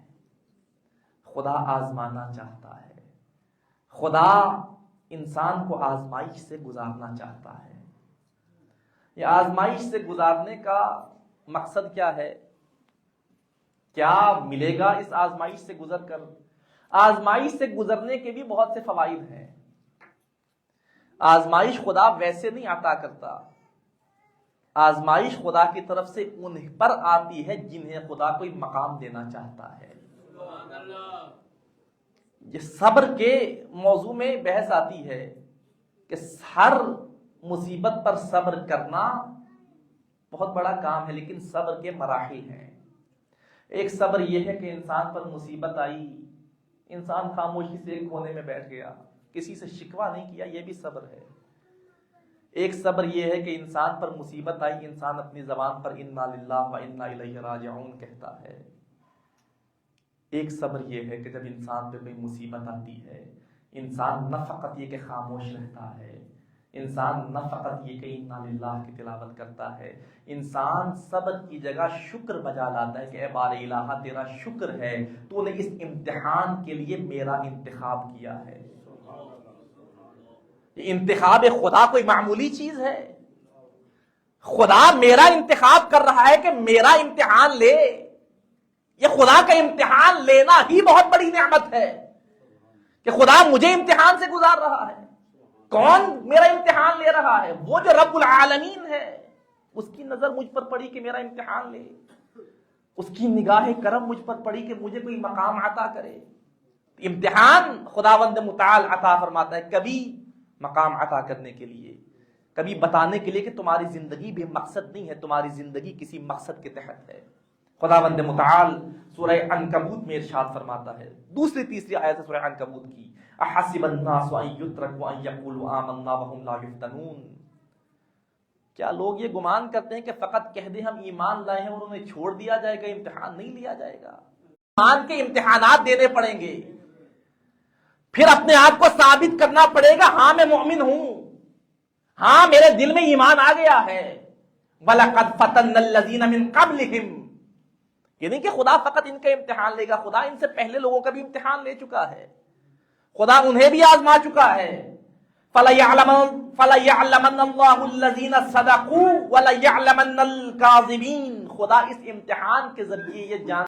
خدا آزمانا چاہتا ہے، خدا انسان کو آزمائش سے گزارنا چاہتا ہے. یہ آزمائش سے گزارنے کا مقصد کیا ہے؟ کیا ملے گا اس آزمائش سے گزر کر؟ آزمائش سے گزرنے کے بھی بہت سے فوائد ہیں. آزمائش خدا ویسے نہیں عطا کرتا، آزمائش خدا کی طرف سے ان پر آتی ہے جنہیں خدا کوئی مقام دینا چاہتا ہے. یہ صبر کے موضوع میں بحث آتی ہے کہ ہر مصیبت پر صبر کرنا بہت بڑا کام ہے، لیکن صبر کے مراحل ہیں. ایک صبر یہ ہے کہ انسان پر مصیبت آئی، انسان خاموشی سے ایک کونے میں بیٹھ گیا، کسی سے شکوہ نہیں کیا، یہ بھی صبر ہے. ایک صبر یہ ہے کہ انسان پر مصیبت آئی، انسان اپنی زبان پر انا للہ و انا الیہ راجعون کہتا ہے. ایک صبر یہ ہے کہ جب انسان پہ کوئی مصیبت آتی ہے انسان نہ فقط یہ کہ خاموش رہتا ہے، انسان نہ فقط یہ کہ انا للہ کی تلاوت کرتا ہے، انسان صبر کی جگہ شکر بجا لاتا ہے کہ اے بار الہ تیرا شکر ہے تو نے اس امتحان کے لیے میرا انتخاب کیا ہے. انتخاب خدا کوئی معمولی چیز ہے؟ خدا میرا انتخاب کر رہا ہے کہ میرا امتحان لے. یہ خدا کا امتحان لینا ہی بہت بڑی نعمت ہے کہ خدا مجھے امتحان سے گزار رہا ہے. کون میرا امتحان لے رہا ہے؟ وہ جو رب العالمین ہے. اس کی نظر مجھ پر پڑی کہ میرا امتحان لے، اس کی نگاہ کرم مجھ پر پڑی کہ مجھے کوئی مقام عطا کرے. امتحان خداوند متعال عطا فرماتا ہے، کبھی مقام عطا کرنے کے لیے، کبھی بتانے کے لیے کہ تمہاری زندگی بے مقصد نہیں ہے، تمہاری زندگی کسی مقصد کے تحت ہے. خداوند متعال سورہ عنکبوت میں ارشاد فرماتا ہے، دوسری تیسری آیت سورہ عنکبوت کی، احسب الناس ان یترکوا ان یقولوا آمنا وهم لا یفتنون، کیا لوگ یہ گمان کرتے ہیں کہ فقط کہہ دیں ہم ایمان لائے ہیں اور انہیں چھوڑ دیا جائے گا، امتحان نہیں لیا جائے گا؟ ایمان کے امتحانات دینے پڑیں گے، پھر اپنے آپ کو ثابت کرنا پڑے گا ہاں میں مومن ہوں، ہاں میرے دل میں ایمان آ گیا ہے۔ وَلَقَدْ فَتَنَّا الَّذِينَ مِن قَبْلِهِمْ، یہ نہیں کہ خدا فقط ان کا امتحان لے گا، خدا ان سے پہلے لوگوں کا بھی امتحان لے چکا ہے، خدا انہیں بھی آزما چکا ہے۔ فَلَيَعْلَمَنَّ اللَّهُ الَّذِينَ صَدَقُوا وَلَيَعْلَمَنَّ الْكَاذِبِينَ، خدا اس امتحان کے ذریعے یہ جان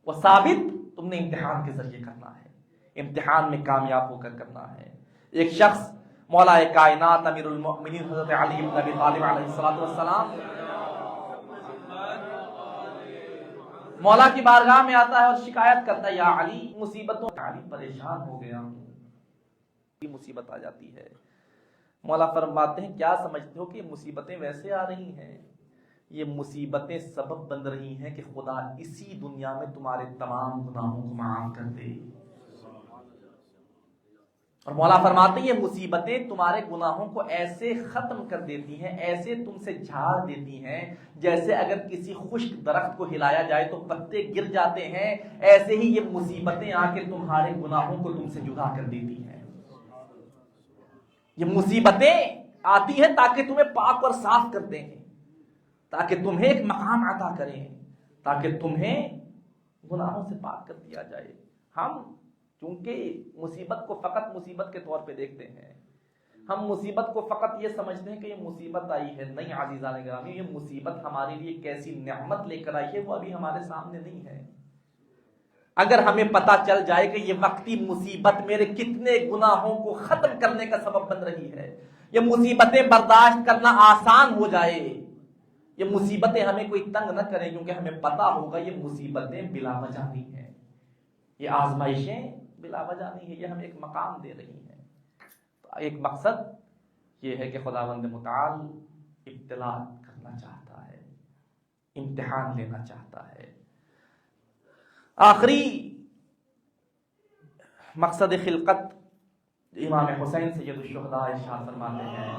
وہ ثابت تم نے امتحان کے ذریعے کرنا ہے، امتحان میں کامیاب ہو کر کرنا ہے۔ ایک شخص مولا کائنات امیر المؤمنین حضرت علی بن ابی طالب علیہ السلام مولا کی بارگاہ میں آتا ہے اور شکایت کرتا ہے، یا علی مصیبتوں، علی پریشان ہو گیا ہوں، مصیبت آ جاتی ہے۔ مولا فرماتے ہیں کیا سمجھتے ہو کہ یہ مصیبتیں ویسے آ رہی ہیں؟ یہ مصیبتیں سبب بن رہی ہیں کہ خدا اسی دنیا میں تمہارے تمام گناہوں کو معاف کر دے۔ اور مولا فرماتے ہیں یہ مصیبتیں تمہارے گناہوں کو ایسے ختم کر دیتی ہیں، ایسے تم سے جھاڑ دیتی ہیں، جیسے اگر کسی خشک درخت کو ہلایا جائے تو پتے گر جاتے ہیں، ایسے ہی یہ مصیبتیں آ کے تمہارے گناہوں کو تم سے جدا کر دیتی ہیں۔ یہ مصیبتیں آتی ہیں تاکہ تمہیں پاک اور صاف کر دیں، تاکہ تمہیں ایک مقام عطا کریں، تاکہ تمہیں گناہوں سے پاک کر دیا جائے۔ ہم چونکہ مصیبت کو فقط مصیبت کے طور پہ دیکھتے ہیں، ہم مصیبت کو فقط یہ سمجھتے ہیں کہ یہ مصیبت آئی ہے، نہیں عزیزان گرامی، یہ مصیبت ہمارے لیے کیسی نعمت لے کر آئی ہے وہ ابھی ہمارے سامنے نہیں ہے۔ اگر ہمیں پتا چل جائے کہ یہ وقتی مصیبت میرے کتنے گناہوں کو ختم کرنے کا سبب بن رہی ہے، یہ مصیبتیں برداشت کرنا آسان ہو جائے، یہ مصیبتیں ہمیں کوئی تنگ نہ کریں، کیونکہ ہمیں پتا ہوگا یہ مصیبتیں بلا وجہ نہیں ہیں، یہ آزمائشیں بلا وجہ نہیں ہے، یہ ہمیں ایک مقام دے رہی ہیں۔ تو ایک مقصد یہ ہے کہ خداوند متعال ابتلا کرنا چاہتا ہے، امتحان لینا چاہتا ہے۔ آخری مقصد خلقت امام حسین سید الشہداء ارشاد فرماتے ہیں،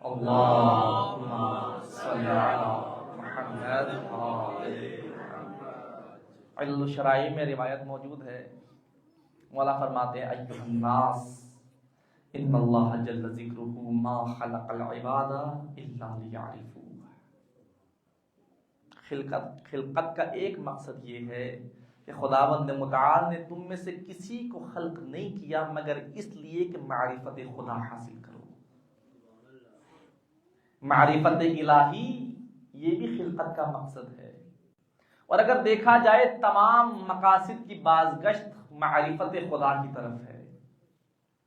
اللہم صلی علی محمد علل الشرائع میں روایت موجود ہے، مولا فرماتے ہیں ایھا الناس ان اللہ جل ذکرہ ما خلق العباد الا لیعرفوہ۔ خلقت کا ایک مقصد یہ ہے کہ خداوند متعال نے تم میں سے کسی کو خلق نہیں کیا مگر اس لیے کہ معرفت خدا حاصل کرو۔ معرفت الہی یہ بھی خلقت کا مقصد ہے، اور اگر دیکھا جائے تمام مقاصد کی بازگشت معرفت خدا کی طرف ہے۔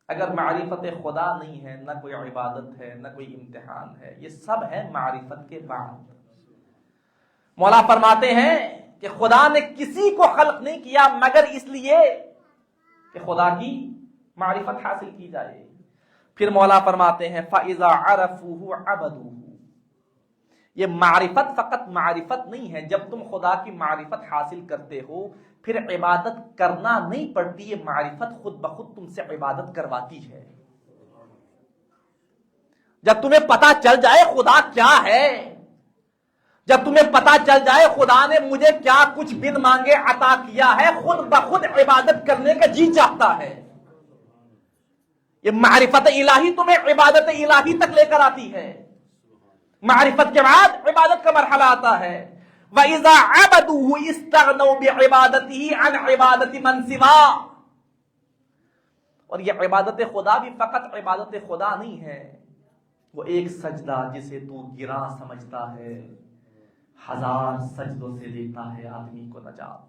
اگر معرفت خدا نہیں ہے، نہ کوئی عبادت ہے، نہ کوئی امتحان ہے، یہ سب ہے معرفت کے بعد۔ مولا فرماتے ہیں کہ خدا نے کسی کو خلق نہیں کیا مگر اس لیے کہ خدا کی معرفت حاصل کی جائے۔ پھر مولا فرماتے ہیں فَإِذَا عَرَفُوهُ عَبَدُوهُ، یہ معرفت فقط معرفت نہیں ہے، جب تم خدا کی معرفت حاصل کرتے ہو پھر عبادت کرنا نہیں پڑتی، یہ معرفت خود بخود تم سے عبادت کرواتی ہے۔ جب تمہیں پتا چل جائے خدا کیا ہے، جب تمہیں پتا چل جائے خدا نے مجھے کیا کچھ بن مانگے عطا کیا ہے، خود بخود عبادت کرنے کا جی چاہتا ہے۔ یہ معرفت الہی تمہیں عبادت الہی تک لے کر آتی ہے۔ معرفت کے بعد عبادت کا مرحلہ آتا ہے، وَإِذَا عَبَدُوهُ اسْتَغْنَوْا بِعِبَادَتِهِ عَنْ عِبَادَةِ مَنْ سِوَاهُ۔ اور یہ عبادت خدا بھی فقط عبادت خدا نہیں ہے، وہ ایک سجدہ جسے تو گراں سمجھتا ہے، ہزار سجدوں سے دیتا ہے آدمی کو نجات۔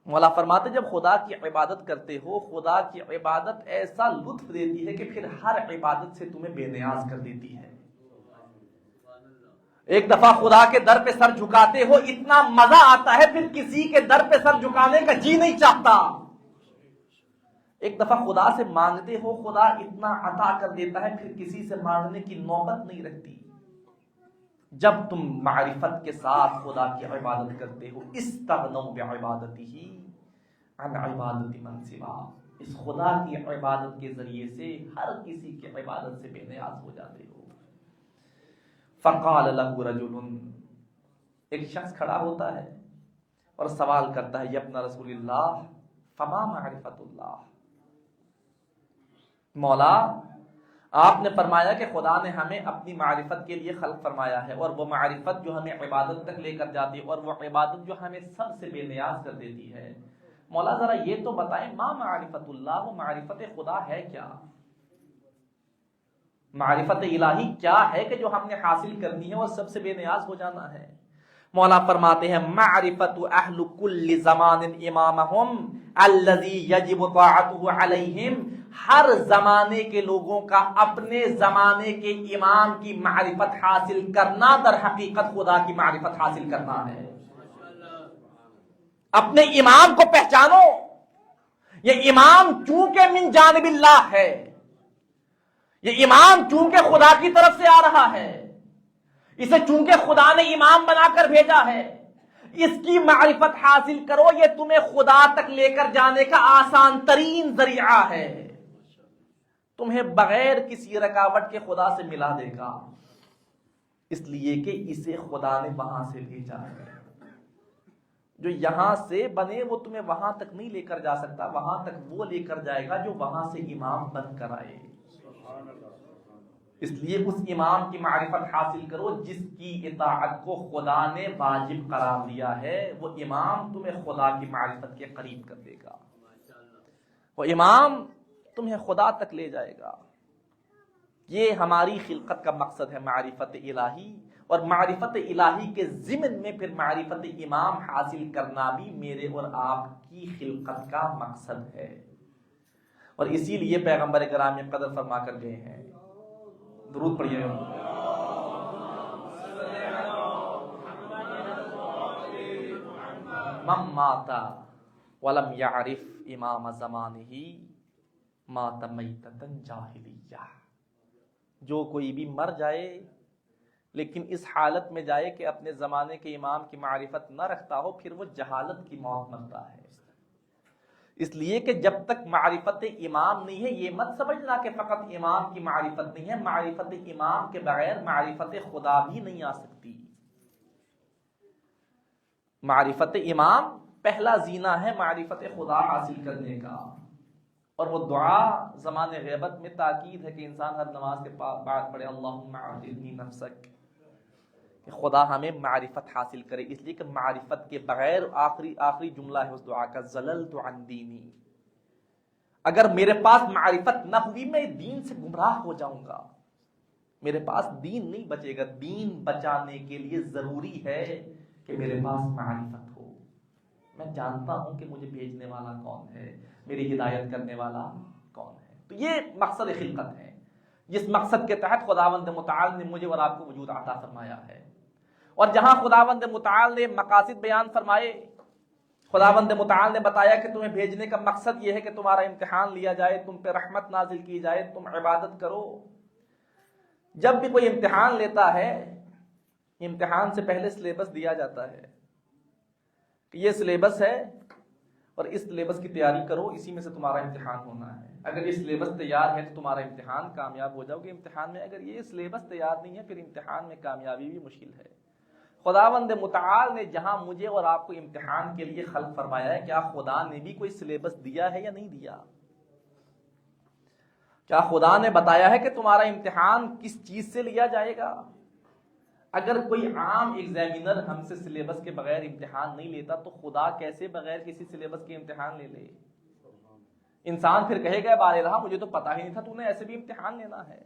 مولا فرماتے جب خدا کی عبادت کرتے ہو، خدا کی عبادت ایسا لطف دیتی ہے کہ پھر ہر عبادت سے تمہیں بے نیاز کر دیتی ہے۔ ایک دفعہ خدا کے در پہ سر جھکاتے ہو، اتنا مزہ آتا ہے پھر کسی کے در پہ سر جھکانے کا جی نہیں چاہتا۔ ایک دفعہ خدا سے مانگتے ہو، خدا اتنا عطا کر دیتا ہے، پھر کسی سے مانگنے کی نوبت نہیں رہتی۔ جب تم معرفت کے ساتھ خدا کی عبادت کرتے ہو، استغنوا بعبادتہ عن عبادت من سوا، اس خدا کی عبادت کے ذریعے سے ہر کسی کی عبادت سے بے نیاز ہو جاتے ہو۔ فقال له رجل، ایک شخص کھڑا ہوتا ہے اور سوال کرتا ہے، یا ابن رسول اللہ فما معرفت اللہ، مولا آپ نے فرمایا کہ خدا نے ہمیں اپنی معرفت کے لیے خلق فرمایا ہے، اور وہ معرفت جو ہمیں عبادت تک لے کر جاتی ہے، اور وہ عبادت جو ہمیں سب سے بے نیاز کر دیتی ہے، مولا ذرا یہ تو بتائیں ما معرفت اللہ، وہ معرفت خدا ہے کیا؟ معرفت الہی کیا ہے کہ جو ہم نے حاصل کرنی ہے اور سب سے بے نیاز ہو جانا ہے؟ مولا فرماتے ہیں معرفت اہل کل زمان امامہم الذی یجب طاعتہ علیہم، ہر زمانے کے لوگوں کا اپنے زمانے کے امام کی معرفت حاصل کرنا در حقیقت خدا کی معرفت حاصل کرنا ہے۔ اپنے امام کو پہچانو، یہ امام چونکہ من جانب اللہ ہے، یہ امام چونکہ خدا کی طرف سے آ رہا ہے، اسے چونکہ خدا نے امام بنا کر بھیجا ہے، اس کی معرفت حاصل کرو، یہ تمہیں خدا تک لے کر جانے کا آسان ترین ذریعہ ہے، تمہیں بغیر کسی رکاوٹ کے خدا سے ملا دے گا، اس لیے کہ اسے خدا نے وہاں سے بھیجا ہے۔ جو یہاں سے بنے وہ تمہیں وہاں تک نہیں لے کر جا سکتا، وہاں تک وہ لے کر جائے گا جو وہاں سے امام بن کر آئے۔ اس لیے اس امام کی معرفت حاصل کرو جس کی اطاعت کو خدا نے واجب قرار دیا ہے، وہ امام تمہیں خدا کی معرفت کے قریب کر دے گا، وہ امام تمہیں خدا تک لے جائے گا۔ یہ ہماری خلقت کا مقصد ہے، معرفت الہی، اور معرفت الہی کے ضمن میں پھر معرفت امام حاصل کرنا بھی میرے اور آپ کی خلقت کا مقصد ہے، اور اسی لیے پیغمبر کرام قدر فرما کر گئے ہیں، درود پڑھیے، من مات ولم يعرف امام زمانہ مات میتۃ جاہلیہ، جو کوئی بھی مر جائے لیکن اس حالت میں جائے کہ اپنے زمانے کے امام کی معرفت نہ رکھتا ہو، پھر وہ جہالت کی موت مرتا ہے۔ اس لیے کہ جب تک معرفت امام نہیں ہے، یہ مت سمجھنا کہ فقط امام کی معرفت نہیں ہے، معرفت امام کے بغیر معرفت خدا بھی نہیں آ سکتی۔ معرفت امام پہلا زینہ ہے معرفت خدا حاصل کرنے کا، اور وہ دعا زمان غیبت میں تاکید ہے کہ انسان ہر نماز کے بعد پڑھے اللہم اعطنی نفسک، کہ خدا ہمیں معرفت حاصل کرے، اس لیے کہ معرفت کے بغیر آخری جملہ ہے اس دعا کا، زللت عن دینی، اگر میرے پاس معرفت نہ ہوئی میں دین سے گمراہ ہو جاؤں گا، میرے پاس دین نہیں بچے گا۔ دین بچانے کے لیے ضروری ہے کہ میرے پاس معرفت ہو، میں جانتا ہوں کہ مجھے بھیجنے والا کون ہے، میری ہدایت کرنے والا کون ہے۔ تو یہ مقصد خلقت ہے، جس مقصد کے تحت خداوند متعال نے مجھے اور آپ کو وجود عطا فرمایا ہے، اور جہاں خداوند متعال نے مقاصد بیان فرمائے، خداوند متعال نے بتایا کہ تمہیں بھیجنے کا مقصد یہ ہے کہ تمہارا امتحان لیا جائے، تم پہ رحمت نازل کی جائے، تم عبادت کرو۔ جب بھی کوئی امتحان لیتا ہے، امتحان سے پہلے سلیبس دیا جاتا ہے کہ یہ سلیبس ہے اور اس سلیبس کی تیاری کرو، اسی میں سے تمہارا امتحان ہونا ہے۔ اگر یہ سلیبس تیار ہے تو تمہارا امتحان کامیاب ہو جاؤ گے امتحان میں، اگر یہ سلیبس تیار نہیں ہے پھر امتحان میں کامیابی بھی مشکل ہے۔ خداوند متعال نے جہاں مجھے اور آپ کو امتحان کے لیے خلق فرمایا ہے، کیا خدا نے بھی کوئی سلیبس دیا ہے یا نہیں دیا؟ کیا خدا نے بتایا ہے کہ تمہارا امتحان کس چیز سے لیا جائے گا؟ اگر کوئی عام ایگزامینر ہم سے سلیبس کے بغیر امتحان نہیں لیتا تو خدا کیسے بغیر کسی سلیبس کے امتحان لے لے؟ انسان پھر کہے گا بارے رہا مجھے تو پتا ہی نہیں تھا، تو نے ایسے بھی امتحان لینا ہے۔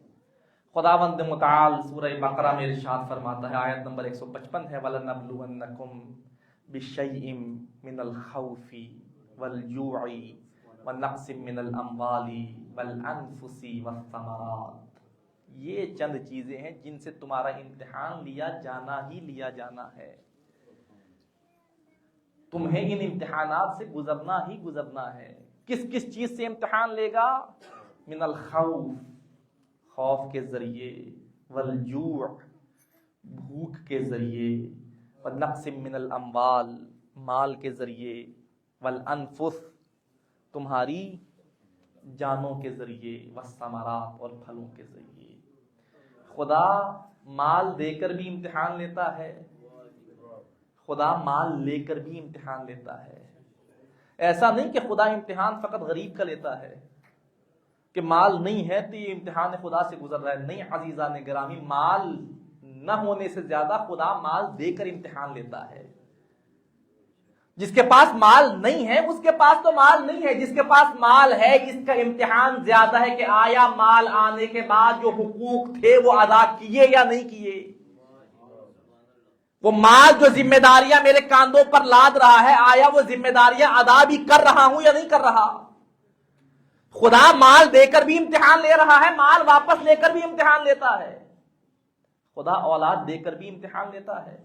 خداوند متعال سورہ بقرہ میں ارشاد فرماتا ہے، آیت نمبر 155 ہے، وَلَنَبْلُوَنَّكُمْ بِشَيْءٍ مِّنَ الْخَوْفِ وَالْجُوعِ وَنَقْصٍ مِّنَ الْأَمْوَالِ وَالْأَنفُسِ وَالثَّمَرَاتِ، یہ چند چیزیں ہیں جن سے تمہارا امتحان لیا جانا ہے۔ تمہیں ان امتحانات سے گزرنا ہی گزرنا ہے۔ کس کس چیز سے امتحان لے گا؟ من الخوف، خوف کے ذریعے، والجوع، بھوک کے ذریعے، ونقص من الاموال، مال کے ذریعے، والانفس، تمہاری جانوں کے ذریعے، والثمرات، اور پھلوں کے ذریعے۔ خدا مال دے کر بھی امتحان لیتا ہے، خدا مال لے کر بھی امتحان لیتا ہے۔ ایسا نہیں کہ خدا امتحان فقط غریب کا لیتا ہے کہ مال نہیں ہے تو یہ امتحان خدا سے گزر رہا ہے۔ نہیں عزیزان گرامی، مال نہ ہونے سے زیادہ خدا مال دے کر امتحان لیتا ہے۔ جس کے پاس مال نہیں ہے اس کے پاس تو مال نہیں ہے، جس کے پاس مال ہے اس کا امتحان زیادہ ہے کہ آیا مال آنے کے بعد جو حقوق تھے وہ ادا کیے یا نہیں کیے۔ وہ مال جو ذمہ داریاں میرے کاندھوں پر لاد رہا ہے، آیا وہ ذمہ داریاں ادا بھی کر رہا ہوں یا نہیں کر رہا۔ خدا مال دے کر بھی امتحان لے رہا ہے، مال واپس لے کر بھی امتحان لیتا ہے۔ خدا اولاد دے کر بھی امتحان لیتا ہے،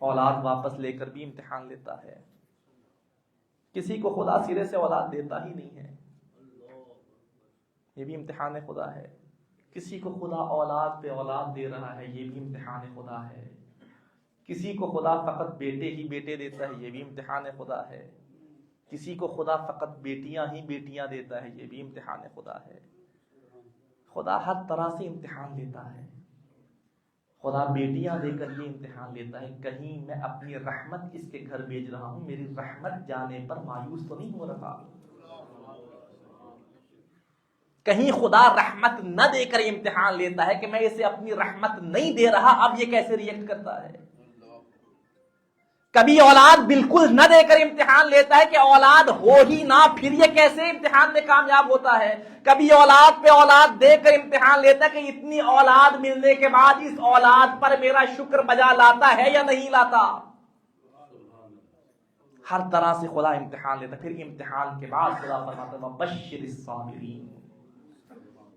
اولاد واپس لے کر بھی امتحان لیتا ہے۔ کسی کو خدا سرے سے اولاد دیتا ہی نہیں ہے، یہ بھی امتحان خدا ہے۔ کسی کو خدا اولاد پہ اولاد دے رہا ہے، یہ بھی امتحان خدا ہے۔ کسی کو خدا فقط بیٹے ہی بیٹے دیتا ہے، یہ بھی امتحان خدا ہے۔ کسی کو خدا فقط بیٹیاں ہی بیٹیاں دیتا ہے، یہ بھی امتحان خدا ہے۔ خدا ہر طرح سے امتحان لیتا ہے۔ خدا بیٹیاں دے کر یہ امتحان لیتا ہے، کہیں میں اپنی رحمت اس کے گھر بھیج رہا ہوں، میری رحمت جانے پر مایوس تو نہیں ہو رہا۔ کہیں خدا رحمت نہ دے کر امتحان لیتا ہے کہ میں اسے اپنی رحمت نہیں دے رہا، اب یہ کیسے ریئیکٹ کرتا ہے۔ کبھی اولاد بالکل نہ دے کر امتحان لیتا ہے کہ اولاد ہو ہی نہ، پھر یہ کیسے امتحان میں کامیاب ہوتا ہے۔ کبھی اولاد پہ اولاد دے کر امتحان لیتا ہے کہ اتنی اولاد ملنے کے بعد اس اولاد پر میرا شکر بجا لاتا ہے یا نہیں لاتا۔ ہر طرح سے خدا امتحان لیتا ہے۔ پھر امتحان کے بعد خدا فرماتا ہے وَبَشِّرِ الصَّابِرِينَ،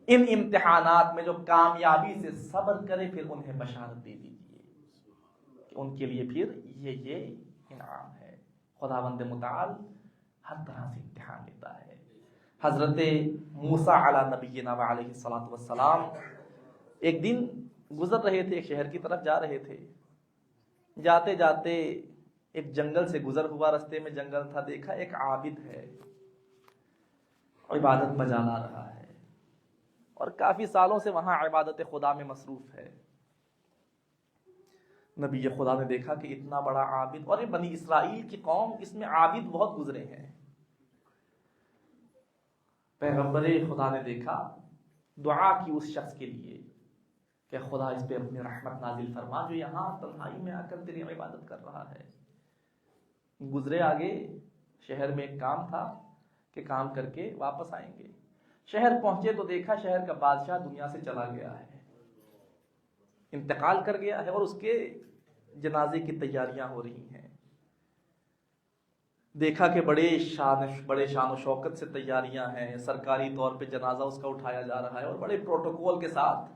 ان امتحانات میں جو کامیابی سے صبر کرے پھر انہیں بشارت دے دیجیے کہ ان کے لیے پھر یہ انعام ہے۔ خداوند متعال ہر طرح سے امتحان لیتا ہے۔ حضرت موسیٰ علی نبینا وعلیہ الصلوۃ والسلام ایک دن گزر رہے تھے، ایک شہر کی طرف جا رہے تھے، جاتے جاتے ایک جنگل سے گزر ہوا، رستے میں جنگل تھا، دیکھا ایک عابد ہے عبادت بجا لا رہا ہے اور کافی سالوں سے وہاں عبادت خدا میں مصروف ہے۔ نبی خدا نے دیکھا کہ اتنا بڑا عابد، اور یہ بنی اسرائیل کی قوم، اس میں عابد بہت گزرے ہیں۔ پیغمبر خدا نے دیکھا، دعا کی اس شخص کے لیے کہ خدا اس پہ اپنی رحمت نازل فرما جو یہاں تنہائی میں آ کر تیری عبادت کر رہا ہے۔ گزرے آگے، شہر میں ایک کام تھا کہ کام کر کے واپس آئیں گے۔ شہر پہنچے تو دیکھا شہر کا بادشاہ دنیا سے چلا گیا ہے، انتقال کر گیا ہے، اور اس کے جنازے کی تیاریاں ہو رہی ہیں۔ دیکھا کہ بڑے شان و شوکت سے تیاریاں ہیں، سرکاری طور پہ جنازہ اس کا اٹھایا جا رہا ہے اور بڑے پروٹوکول کے ساتھ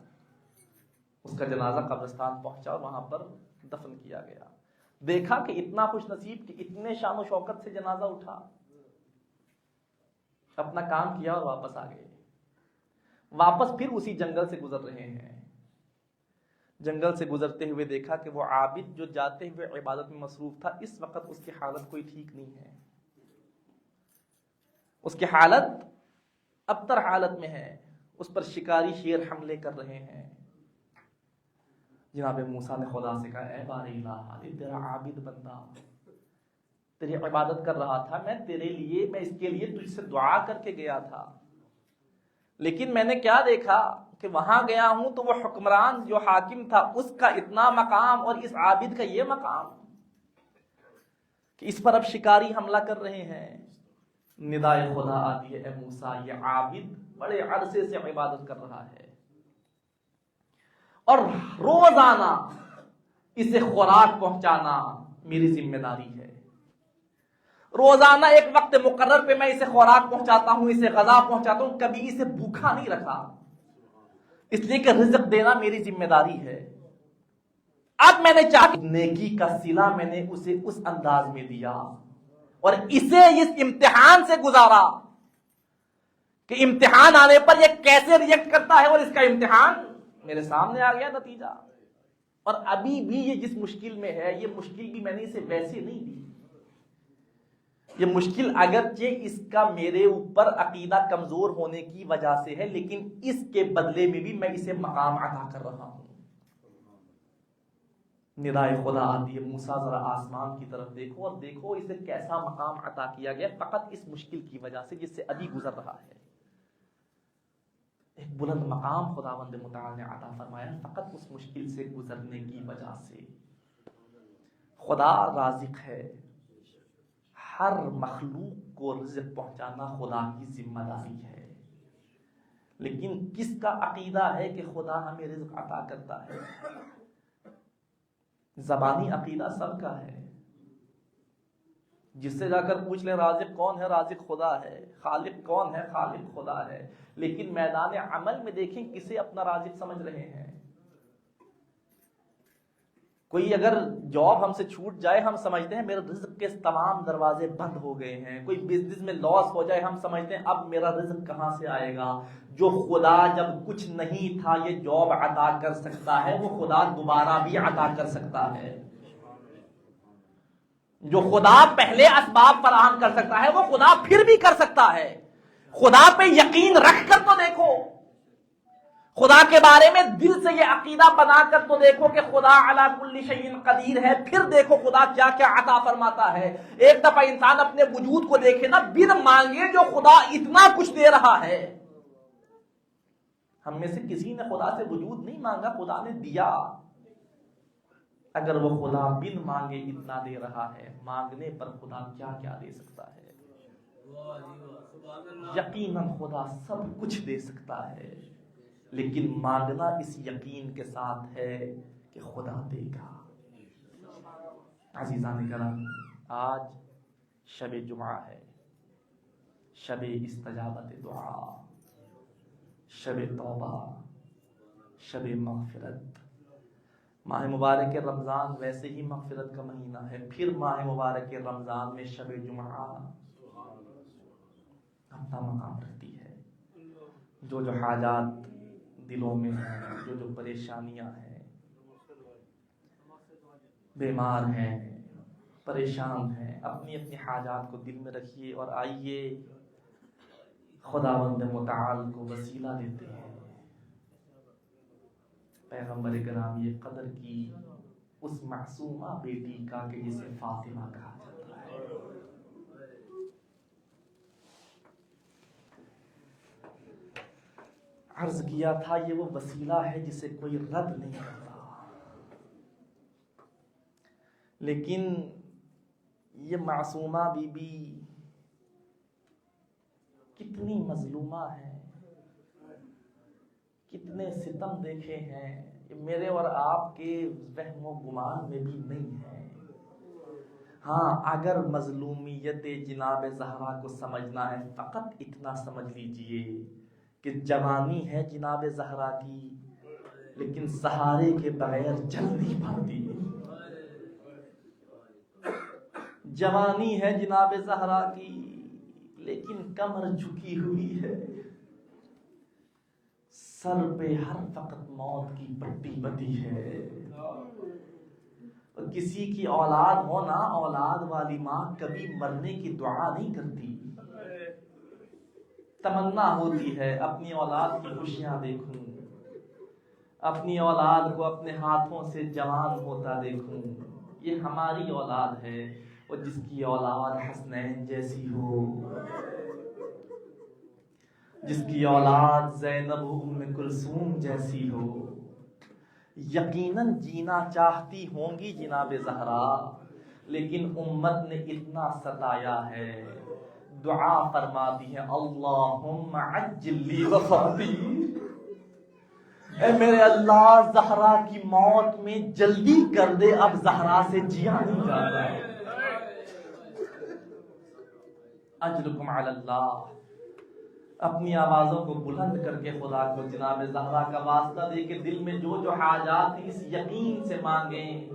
اس کا جنازہ قبرستان پہنچا اور وہاں پر دفن کیا گیا۔ دیکھا کہ اتنا خوش نصیب کہ اتنے شان و شوکت سے جنازہ اٹھا، اپنا کام کیا اور واپس آ گئے۔ واپس پھر اسی جنگل سے گزر رہے ہیں۔ جنگل سے گزرتے ہوئے دیکھا کہ وہ عابد جو جاتے ہوئے عبادت میں مصروف تھا، اس وقت اس کی حالت کوئی ٹھیک نہیں ہے، اس کی حالت ابتر حالت میں ہے، اس پر شکاری شیر حملے کر رہے ہیں۔ جناب موسیٰ نے خدا سے کہا اے بار الہ، تیرا عابد بندہ تیری عبادت کر رہا تھا، میں اس کے لیے تجھ سے دعا کر کے گیا تھا، لیکن میں نے کیا دیکھا کہ وہاں گیا ہوں تو وہ حکمران جو حاکم تھا اس کا اتنا مقام اور اس عابد کا یہ مقام کہ اس پر اب شکاری حملہ کر رہے ہیں۔ ندائے خدا آتی ہے اے موسیٰ، یہ عابد بڑے عرصے سے عبادت کر رہا ہے اور روزانہ اسے خوراک پہنچانا میری ذمہ داری ہے۔ روزانہ ایک وقت مقرر پہ میں اسے خوراک پہنچاتا ہوں، اسے غذا پہنچاتا ہوں، کبھی اسے بھوکا نہیں رکھا، اس لیے کہ رزق دینا میری ذمہ داری ہے۔ اب میں نے چاہا نیکی کا صلہ میں نے اسے اس انداز میں دیا، اور اسے اس امتحان سے گزارا کہ امتحان آنے پر یہ کیسے ریئیکٹ کرتا ہے، اور اس کا امتحان میرے سامنے آ گیا نتیجہ۔ اور ابھی بھی یہ جس مشکل میں ہے، یہ مشکل بھی میں نے اسے ویسے نہیں دی، یہ مشکل اگرچہ اس کا میرے اوپر عقیدہ کمزور ہونے کی وجہ سے ہے، لیکن اس کے بدلے میں بھی میں اسے مقام عطا کر رہا ہوں۔ ندائے خدا آتی ہے، موسیٰ ذرا آسمان کی طرف دیکھو، اور دیکھو اسے کیسا مقام عطا کیا گیا فقط اس مشکل کی وجہ سے جس سے ابھی گزر رہا ہے۔ ایک بلند مقام خداوند متعال نے عطا فرمایا فقط اس مشکل سے گزرنے کی وجہ سے۔ خدا رازق ہے، ہر مخلوق کو رزق پہنچانا خدا کی ذمہ داری ہے، لیکن کس کا عقیدہ ہے کہ خدا ہمیں رزق عطا کرتا ہے؟ زبانی عقیدہ سب کا ہے، جس سے جا کر پوچھ لیں رازق کون ہے، رازق خدا ہے، خالق کون ہے، خالق خدا ہے، لیکن میدان عمل میں دیکھیں کسے اپنا رازق سمجھ رہے ہیں۔ کوئی اگر جاب ہم سے چھوٹ جائے ہم سمجھتے ہیں میرے رزق کے تمام دروازے بند ہو گئے ہیں، کوئی بزنس میں لاس ہو جائے ہم سمجھتے ہیں اب میرا رزق کہاں سے آئے گا۔ جو خدا جب کچھ نہیں تھا یہ جاب عطا کر سکتا ہے، وہ خدا دوبارہ بھی عطا کر سکتا ہے۔ جو خدا پہلے اسباب فراہم کر سکتا ہے وہ خدا پھر بھی کر سکتا ہے۔ خدا پہ یقین رکھ کر تو دیکھو، خدا کے بارے میں دل سے یہ عقیدہ بنا کر تو دیکھو کہ خدا علی کل شیء قدیر ہے، پھر دیکھو خدا کیا کیا عطا فرماتا ہے۔ ایک دفعہ انسان اپنے وجود کو دیکھے نا، بن مانگے جو خدا اتنا کچھ دے رہا ہے۔ ہم میں سے کسی نے خدا سے وجود نہیں مانگا، خدا نے دیا۔ اگر وہ خدا بن مانگے اتنا دے رہا ہے، مانگنے پر خدا کیا کیا دے سکتا ہے؟ یقیناً خدا سب کچھ دے سکتا ہے، لیکن مانگنا اس یقین کے ساتھ ہے کہ خدا دے گا۔ عزیزان کرام، آج شب جمعہ ہے، شب استجابت دعا، شب توبہ، شب مغفرت۔ ماہ مبارک رمضان ویسے ہی مغفرت کا مہینہ ہے، پھر ماہ مبارک رمضان میں شب جمعہ اپنا مقام رکھتی ہے۔ جو جو حاجات دلوں میں ہیں، جو جو پریشانیاں ہیں، بیمار ہیں، پریشان ہیں، اپنی اپنی حاجات کو دل میں رکھیے اور آئیے خداوند متعال کو وسیلہ دیتے ہیں۔ پیغمبر گرامی قدر کی اس معصومہ بیٹی کا کہ جسے فاطمہ کہا جاتا ہے۔ عرض کیا تھا یہ وہ وسیلہ ہے جسے کوئی رد نہیں کرتا، لیکن یہ معصومہ بی بی کتنی مظلومہ ہے، کتنے ستم دیکھے ہیں، یہ میرے اور آپ کے وہم و گمان میں بھی نہیں ہے۔ ہاں، اگر مظلومیت جناب زہرا کو سمجھنا ہے فقط اتنا سمجھ لیجئے کہ جوانی ہے جناب زہرا کی، لیکن سہارے کے بغیر جل نہیں پاتی۔ جوانی ہے جناب زہرا کی، لیکن کمر جھکی ہوئی ہے، سر پہ ہر وقت موت کی پٹی بندھی ہے۔ کسی کی اولاد ہو نا، اولاد والی ماں کبھی مرنے کی دعا نہیں کرتی، تمنا ہوتی ہے اپنی اولاد کی خوشیاں دیکھوں، اپنی اولاد کو اپنے ہاتھوں سے جوان ہوتا دیکھوں۔ یہ ہماری اولاد ہے، اور جس کی اولاد حسنین جیسی ہو، جس کی اولاد زینب و ام کلثوم جیسی ہو، یقیناً جینا چاہتی ہوں گی جناب زہرا، لیکن امت نے اتنا ستایا ہے، دعا فرماتی ہے اللہم عجل لی وفاتی، اے میرے اللہ زہرا کی موت میں جلدی کر دے، اب زہرا سے جیا نہیں جاتا ہے۔ اجرکم علی اللہ، اپنی آوازوں کو بلند کر کے خدا کو جناب زہرا کا واسطہ دے کے دل میں جو جو حاجات ہیں اس یقین سے مانگیں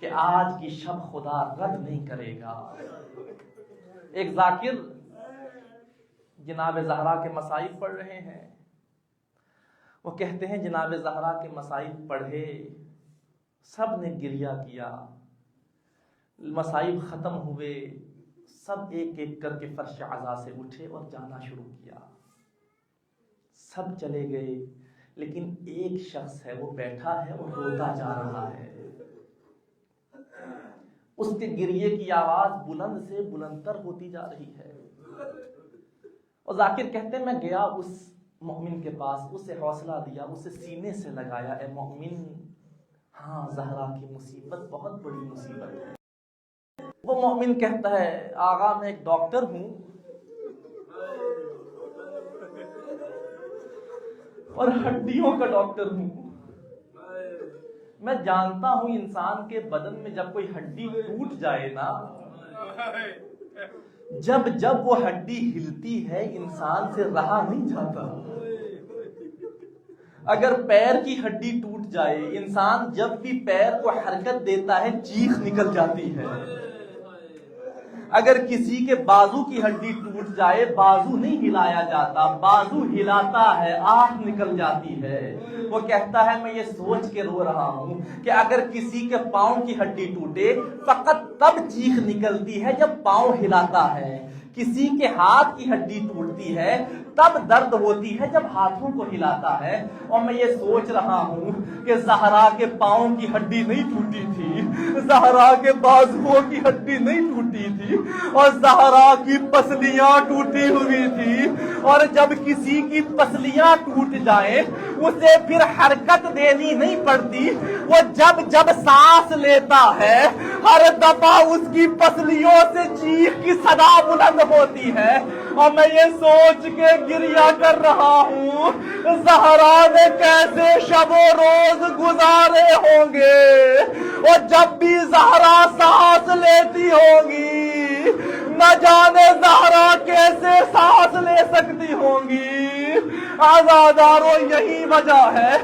کہ آج کی شب خدا رد نہیں کرے گا۔ ایک ذاکر جناب زہرا کے مصائب پڑھ رہے ہیں، وہ کہتے ہیں جناب زہرا کے مصائب پڑھے، سب نے گریہ کیا، مصائب ختم ہوئے، سب ایک ایک کر کے فرش عزا سے اٹھے اور جانا شروع کیا، سب چلے گئے، لیکن ایک شخص ہے وہ بیٹھا ہے اور روتا جا رہا ہے، اس کے گریے کی آواز بلند سے بلندتر ہوتی جا رہی ہے، اور ذاکر کہتے ہیں میں گیا اس مومن کے پاس، اسے حوصلہ دیا، اسے سینے سے لگایا، اے مومن، ہاں زہرا کی مصیبت بہت بڑی مصیبت ہے۔ وہ مومن کہتا ہے آغا میں ایک ڈاکٹر ہوں اور ہڈیوں کا ڈاکٹر ہوں، میں جانتا ہوں انسان کے بدن میں جب کوئی ہڈی ٹوٹ جائے نا، جب وہ ہڈی ہلتی ہے انسان سے رہا نہیں جاتا۔ اگر پیر کی ہڈی ٹوٹ جائے، انسان جب بھی پیر کو حرکت دیتا ہے چیخ نکل جاتی ہے۔ اگر کسی کے بازو کی ہڈی ٹوٹ جائے، بازو نہیں ہلایا جاتا، بازو ہلاتا ہے آہ نکل جاتی ہے۔ وہ کہتا ہے میں یہ سوچ کے رو رہا ہوں کہ اگر کسی کے پاؤں کی ہڈی ٹوٹے فقط تب چیخ نکلتی ہے جب پاؤں ہلاتا ہے، کسی کے ہاتھ کی ہڈی ٹوٹتی ہے تب درد ہوتی ہے جب ہاتھوں کو ہلاتا ہے۔ اور میں یہ سوچ رہا ہوں کہ زہرا کے پاؤں کی ہڈی نہیں ٹوٹی تھی، زہرا کے بازوؤں کی ہڈی نہیں ٹوٹی تھی، اور زہرا کی پسلیاں ٹوٹی ہوئی تھی، اور جب کسی کی پسلیاں ٹوٹ جائیں اسے پھر حرکت دینی نہیں پڑتی، وہ جب سانس لیتا ہے ہر دفعہ اس کی پسلیوں سے چیخ کی صدا بلند ہوتی ہے، اور میں یہ سوچ کے گریہ کر رہا ہوں زہرا نے کیسے شب و روز گزارے ہوں گے، اور جب بھی زہرا سانس لیتی ہوگی نہ جانے زہرا کیسے سانس لے سکتی ہوں گی۔ عزادارو یہی وجہ ہے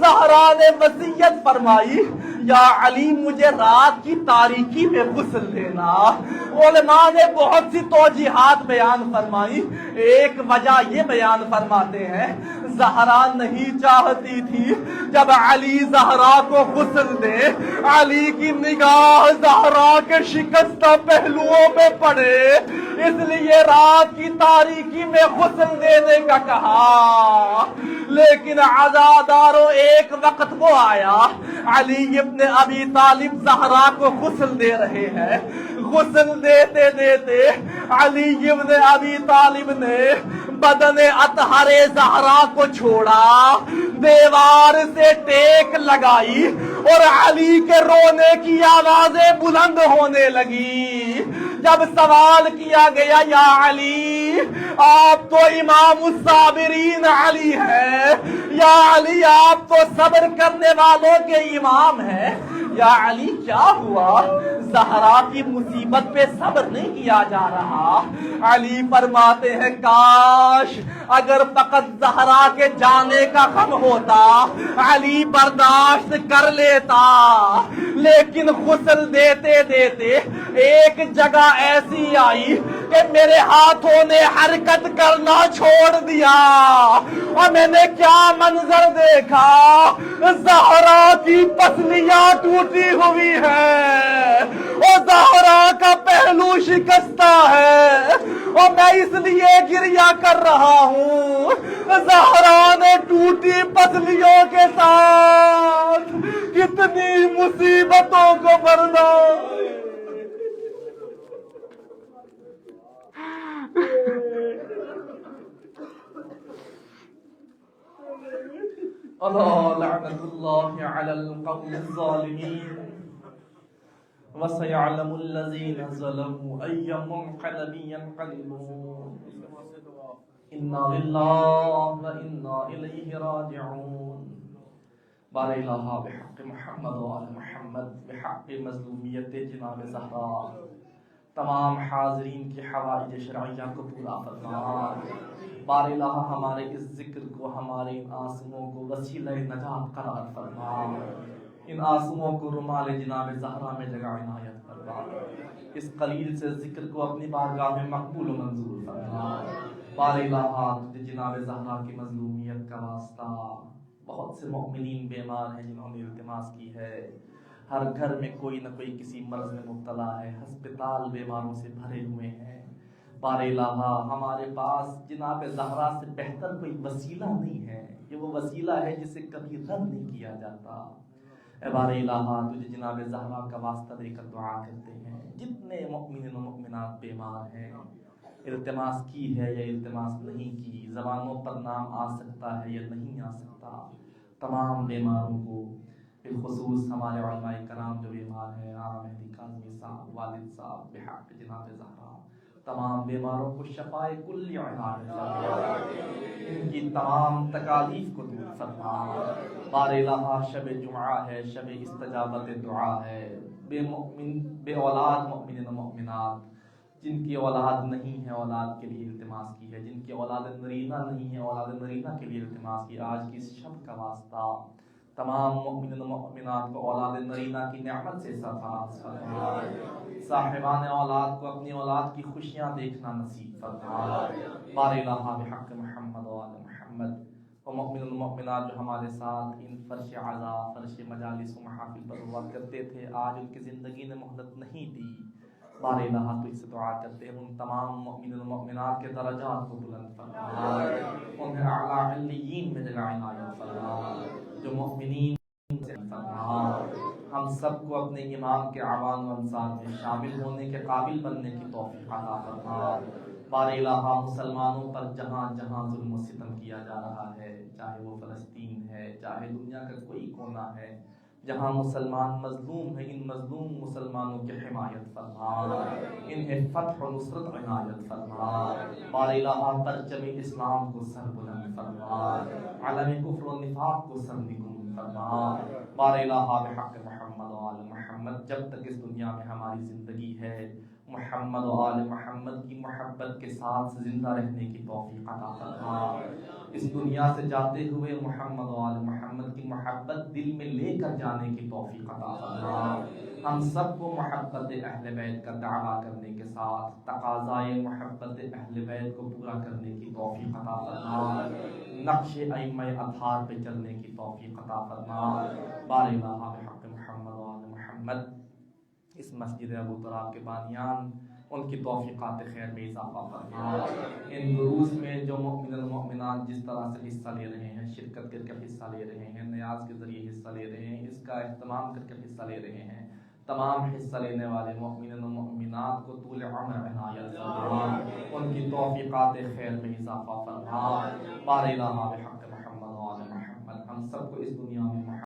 زہرا نے وصیت فرمائی یا علی مجھے رات کی تاریکی میں غسل دینا۔ علماء نے بہت سی توجیحات بیان فرمائی، ایک وجہ یہ بیان فرماتے ہیں زہرا نہیں چاہتی تھی جب علی زہرا کو غسل دے علی کی نگاہ زہرا کے شکستہ پہلوؤں پہ پڑے، اس لیے رات کی تاریکی میں غسل دینے کا کہا۔ لیکن عزادارو ایک وقت وہ آیا علی ابن ابی طالب زہرا کو غسل دے رہے ہیں، غسل دیتے دیتے علی ابن ابی طالب نے بدن اطہر زہرا کو چھوڑا، دیوار سے ٹیک لگائی اور علی کے رونے کی آوازیں بلند ہونے لگی۔ جب سوال کیا گیا یا علی آپ تو امام الصابرین علی ہے، یا علی آپ تو صبر کرنے والوں کے امام ہیں، یا علی کیا ہوا؟ زہرا کی مصیبت پہ صبر نہیں کیا جا رہا۔ علی فرماتے ہیں کاش اگر فقط زہرا کے جانے کا غم ہوتا علی برداشت کر لیتا، لیکن غسل دیتے دیتے ایک جگہ ایسی آئی کہ میرے ہاتھوں نے حرکت کرنا چھوڑ دیا، اور میں نے کیا منظر دیکھا، زہرا کی پسلیاں ٹوٹی ہوئی ہے اور زہرا کا پہلو شکستہ ہے، اور میں اس لیے گریہ کر رہا ہوں زہرا نے ٹوٹی پسلیوں کے ساتھ کتنی مصیبتوں کو برداشت۔ اللہ لعنت اللہ علی القوم الظالمین وسيعلم الذين ظلموا أي منقلب ينقلبون إنا لله وإنا إليه راجعون۔ بار الہ بحق محمد و آل محمد، بحق مظلومیت جناب زہرا تمام حاضرین کی حوائج شرعیہ کو پورا فرما۔ بار الہ ہمارے اس ذکر کو، ہمارے ان آنسوؤں کو وسیلہ نجات قرار فرما۔ ان آنسوؤں کو رومال جناب زہرا میں جگہ عنایت فرما، اس قلیل سے ذکر کو اپنی بارگاہ میں مقبول و منظور فرما۔ بار الہ تجھے جناب زہرا کی مظلومیت کا واسطہ، بہت سے مؤمنین بیمار ہیں جنہوں نے التماس کی ہے، ہر گھر میں کوئی نہ کوئی کسی مرض میں مبتلا ہے، ہسپتال بیماروں سے بھرے ہوئے ہیں۔ بار الہ ہمارے پاس جناب زہرا سے بہتر کوئی وسیلہ نہیں ہے، یہ وہ وسیلہ ہے جسے کبھی رد نہیں کیا جاتا۔ اے بار الہ تجھے جناب زہرا کا واسطہ دے کر دعا کرتے ہیں، جتنے مؤمنین و مؤمنات بیمار ہیں، التماس کی ہے یا التماس نہیں کی، زبانوں پر نام آ سکتا ہے یا نہیں آ سکتا، تمام بیماروں کو، بالخصوص ہمارے علماء کرام جو بیمار ہیں، علامہ مہدی کاظمی صاحب، والد صاحب، بحق جناب زہرا، تمام بیماروں کو شفائے کلی عنایت فرما، ان کی تمام تکالیف کو دور فرما۔ بار الہ شب جمعہ ہے، شب استجابت دعا ہے، بے اولاد مؤمنین و مؤمنات جن کی اولاد نہیں ہے اولاد کے لیے التماس کی ہے، جن کی اولاد نرینہ نہیں ہے اولاد نرینہ کے لیے التماس کی، آج کی اس شب کا واسطہ تمام مؤمنین و مؤمنات کو اولاد نرینہ کی نعمت سے سرفراز فرما، صاحبان اولاد کو اپنی اولاد کی خوشیاں دیکھنا نصیب فرما۔ بار الہ بحق محمد و آل محمد، و مؤمنین و مؤمنات جو ہمارے ساتھ ان فرش عزا، فرش مجالس و محافل پر ہوا کرتے تھے، آج ان کی زندگی نے مہلت نہیں دی، بار الہ تو اس سے دعا کرتے ہیں ان تمام مؤمنین و مؤمنات کے درجات کو بلند فرما، انہیں اعلیٰ علیین میں جگہ عنایت فرما، جو مؤمنین سے فرما، ہم سب کو اپنے امام کے اعوان و انصار میں شامل ہونے کے قابل بننے کی توفیق عطا فرما۔ بار الہ مسلمانوں پر جہاں جہاں ظلم و ستم کیا جا رہا ہے، چاہے وہ فلسطین ہے، چاہے دنیا کا کوئی کونا ہے، جہاں مسلمان مظلوم ہیں، ان مظلوم مسلمانوں کی حمایت فرما، انہیں فتح و نصرت عنایت فرما۔ بار الہ پرچم اسلام کو سر بلند فرما، علم کفر و نفاق کو سر نگون فرما۔ بار الہ بحق محمد و آل محمد، جب تک اس دنیا میں ہماری زندگی ہے، محمد و آل محمد کی محبت کے ساتھ زندہ رہنے کی توفیق عطا فرما۔ اس دنیا سے جاتے ہوئے محمد و آل محمد کی محبت دل میں لے کر جانے کی توفیق عطا فرما۔ ہم سب کو محبت اہل بیت کا دعویٰ کرنے کے ساتھ تقاضائے محبت اہل بیت کو پورا کرنے کی توفیق عطا فرما، نقش ائمہ اطہار پہ چلنے کی توفیق عطا فرما۔ بار الہ بحق محمد و آل محمد، اس مسجد ابو تراب کے بانیان ان کی توفیقات خیر میں اضافہ فرما۔ ان دروس میں جو مؤمنین و مؤمنات جس طرح سے حصہ لے رہے ہیں، شرکت کر کے حصہ لے رہے ہیں، نیاز کے ذریعے حصہ لے رہے ہیں، اس کا اہتمام کر کے حصہ لے رہے ہیں، تمام حصہ لینے والے مؤمنین و مؤمنات کو طول عمر عنایت فرما، ان کی توفیقات خیر میں اضافہ فرما۔ بار الہ بحق محمد و آل محمد، ہم سب کو اس دنیا میں